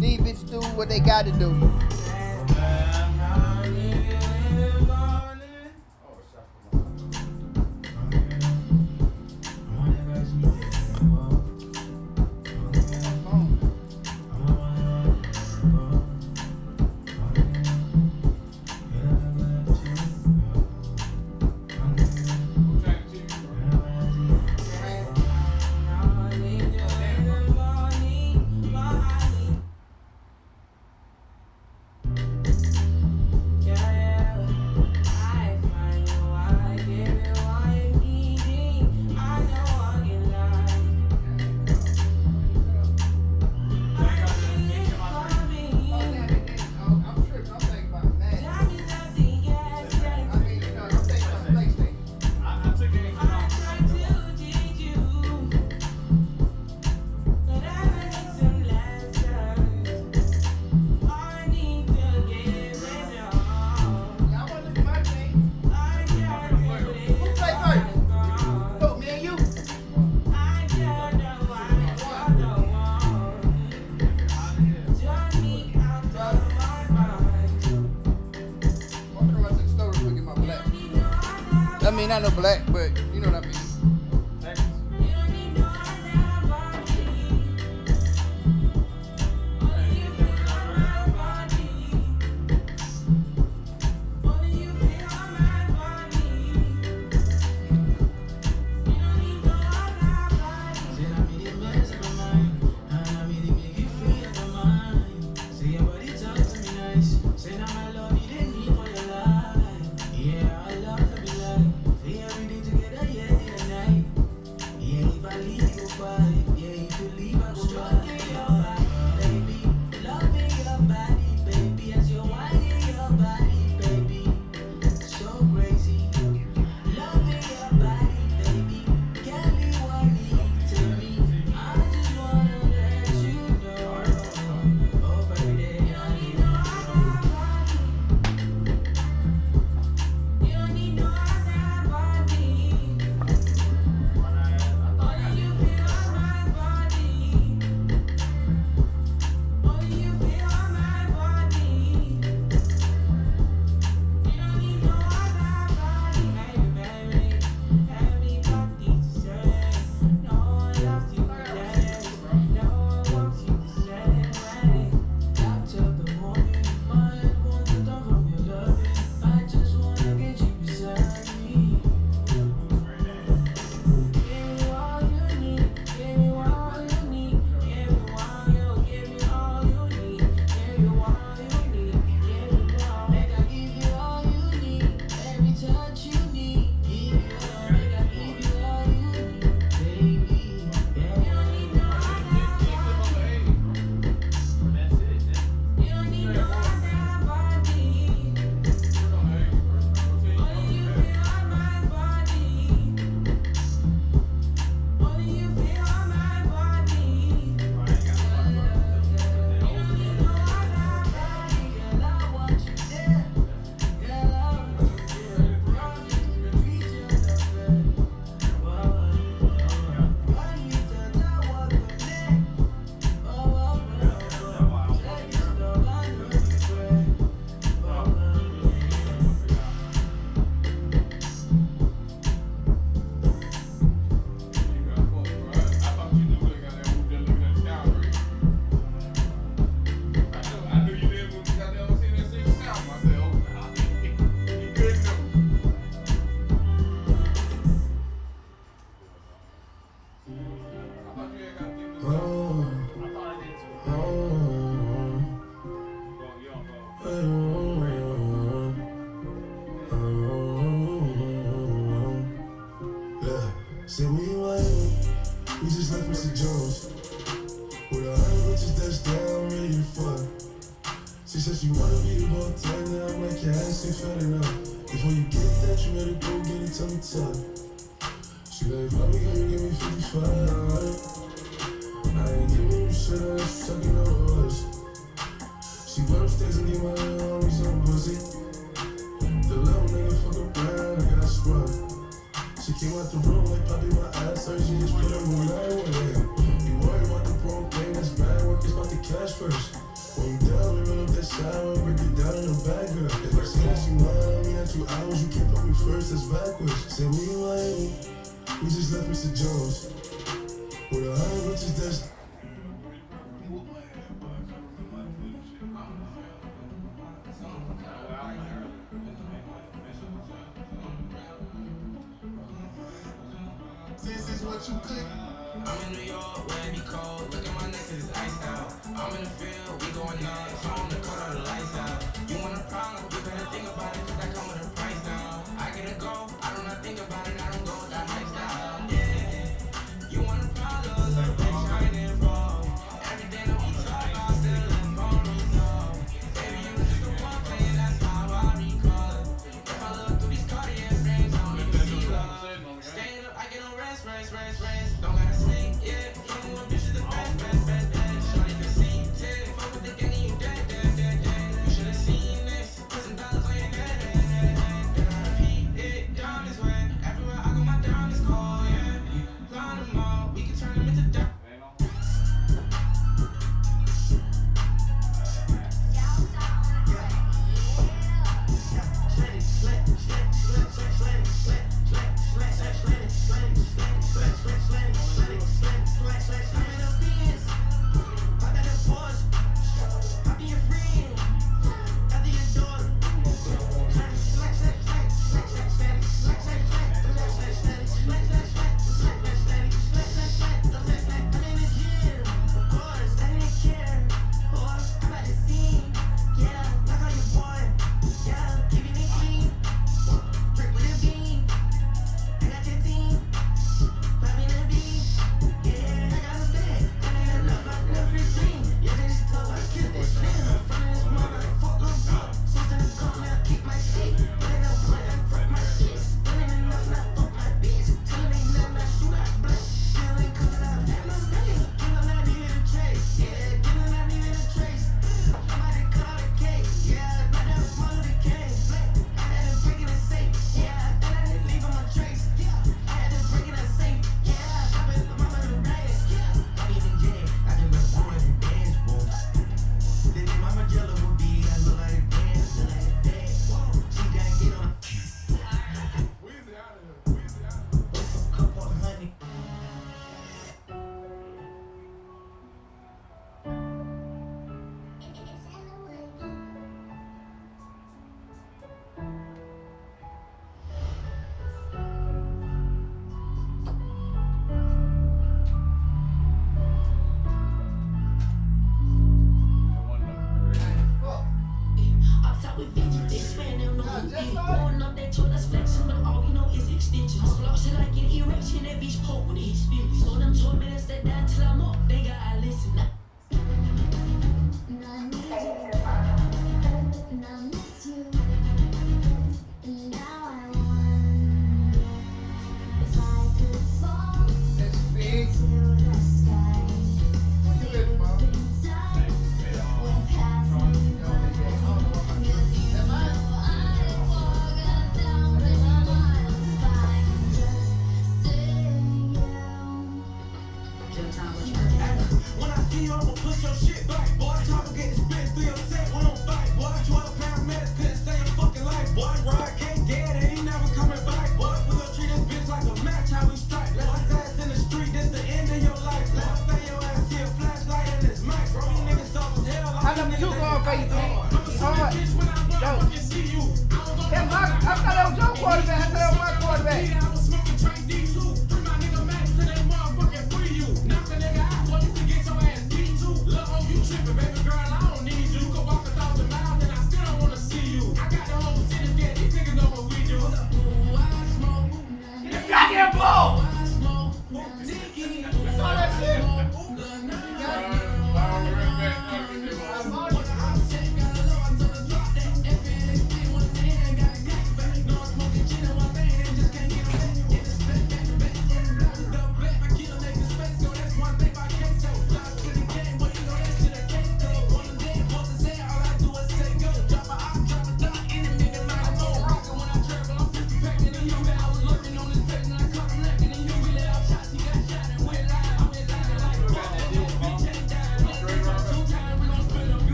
These bitches do what they got to do. I mean, not no black, but you know what I mean. Say now my love you didn't need for your life. Yeah, I love to be like. Say everything to We just left Mr. Jones. With 100 bitches that's down, ready to fuck. She said she wanna be the ball tight now. I'm like, your ass ain't fat enough. Before you get that, you better go get it, tell me tough. She like, Bobby, can you give me 55? I ain't giving you shit, I was sucking no horse. She went upstairs and gave my little homie some pussy. The little nigga fuck around, I got sprung. She came out the room like Poppy, my ass hurt, she just put her in line with him. You worry about the wrong thing, that's bad work, it's about the cash first. When you down, we run up that shower, break it down in the bag, girl. If I say that you mine, I mean that you ours, you can't put me first, that's backwards. Say we in Miami, we just left Mr. Jones. With 100 bitches that's... This is what you cook. I'm in New York, where it be cold. Look at my neck, cause it's iced out. I'm in the field, we going nuts. I'm on the cut all the lights out. You want a problem? You better think about it, cause that come with a price now. I get a go, I do not think about it, I don't go with that lifestyle. Yeah, you want a problem? Bitch, I ain't involved. Everything that we talk about, still in phone resolve. Baby, you was just a one player, that's how I recall it. If I look through these Cartier frames, I don't even see love. Staying up, I get no rest. Don't gotta sleep, yeah. Fucking with bitches, the best. Shorty can see, tip. Fuck with the gang and you dead. You should've seen this. Put some dollars on your head. Then I repeat it, diamonds wet. Everywhere I go, my diamonds cold, yeah. Line them all, we can turn them into diamonds.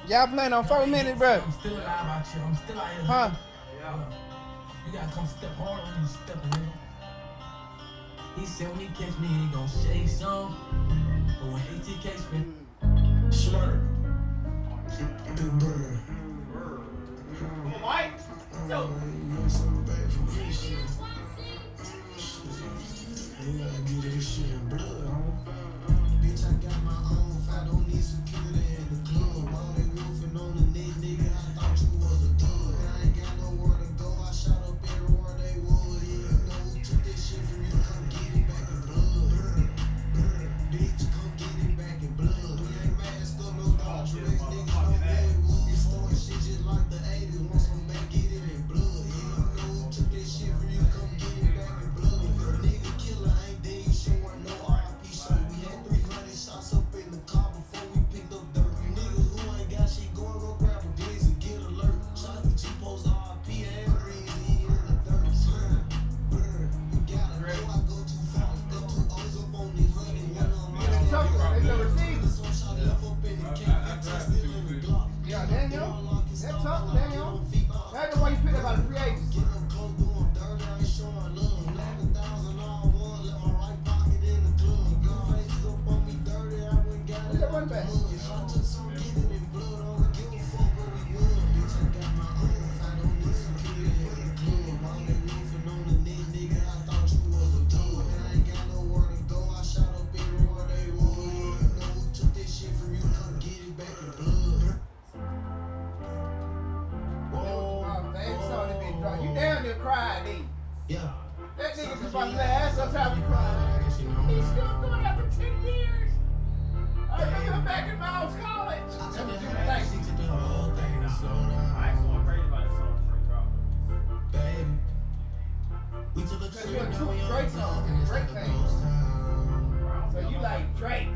Y'all playing on 4 minutes, bro. I'm still alive out here. I'm still out here. Huh? Yeah. You gotta come step harder when you stepping in. He said when he catch me, he gon' shake some. But when AT catch me, slur. Big bird. Come on, Mike. Yo. You gotta get this shit in blood, bitch, I got my own. If I don't need security in the club, all they wolfing on the neck, nigga, I thought you was a thug. I ain't got nowhere to go. I shot up everywhere they would. Yeah, you know who took this shit from you? Come get it back in blood. Bitch, come get it back in blood. We ain't masked up, no Dodger X, niggas, no boy. It's throwing shit just like the 80s. Want some back, get it in blood. Yeah, you know who took this shit from you? Come get it back in blood. If a nigga killer ain't dead, you showing no RIP. So we had 300 shots up in the car before we picked up dirt. You niggas who ain't got shit going, go grab a D's and get alert. Shots to G-Post, RIP, and Breeze, he in the dirt. You gotta know I go too far. Got 2 O's up on this honey. One of them They never seen. some shot left up in the cake. Still in the Glock. Yeah, Daniel. That's tough, Daniel. That's the one you picked up out of free agents. Get them close, doing dirt, I ain't showing love. 11,000 all one, let my right pocket in the club. Your face up on me dirty, I went got it out the mud. If I took some, get it in blood, I don't give a fuck what we would. Bitch, I got my own, if I don't need security in the club. All they wolfing on the neck, nigga, I thought you was a thug. And I ain't got nowhere to go, I shot up everywhere they would. Yeah, you know who took this shit from you, come get it back in blood. You damn near cried, then. Yeah. That nigga just about to ass sometimes you cry. He's still going after 10 years. I remember back in my old college. That was your thing. I actually want to praise about this song before you drop it. We took a trip, now we Drake song. Drake thing. So you like Drake.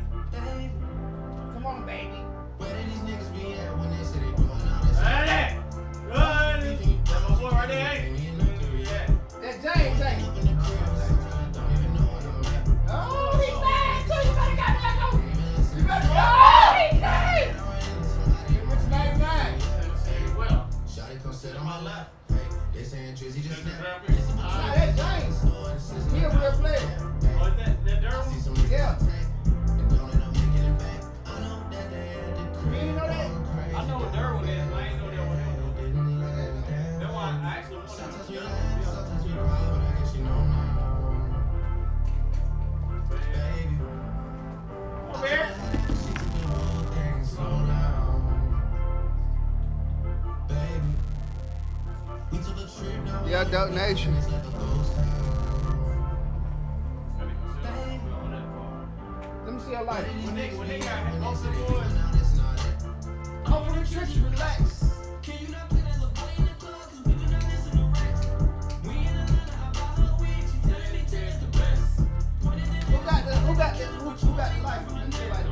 Come on, baby. Where did these niggas be at when they say they doing all this? Hey! That's my boy right there, ain't he? That's James, ain't he? Oh, he's back! So you better get back on! You better go! Oh, he's back! What's 99? Well. Shawty come sit on my lap. They saying Drizzy just snap. Ah, that's James. He a real player. Oh, is that Durham? Yeah. You ain't know that? I know what Durham is, but I ain't know that was him. That's why I actually wanted to Come here. Yeah, Dope Nation. Let me see your life. When they got most of the boys. Come from the trenches, relax. Can you not play that little boy in the club? Cause we do not listen to rats. We in Atlanta, I buy her wig. She telling me Terry's the best. Who got the life? Let me see your life.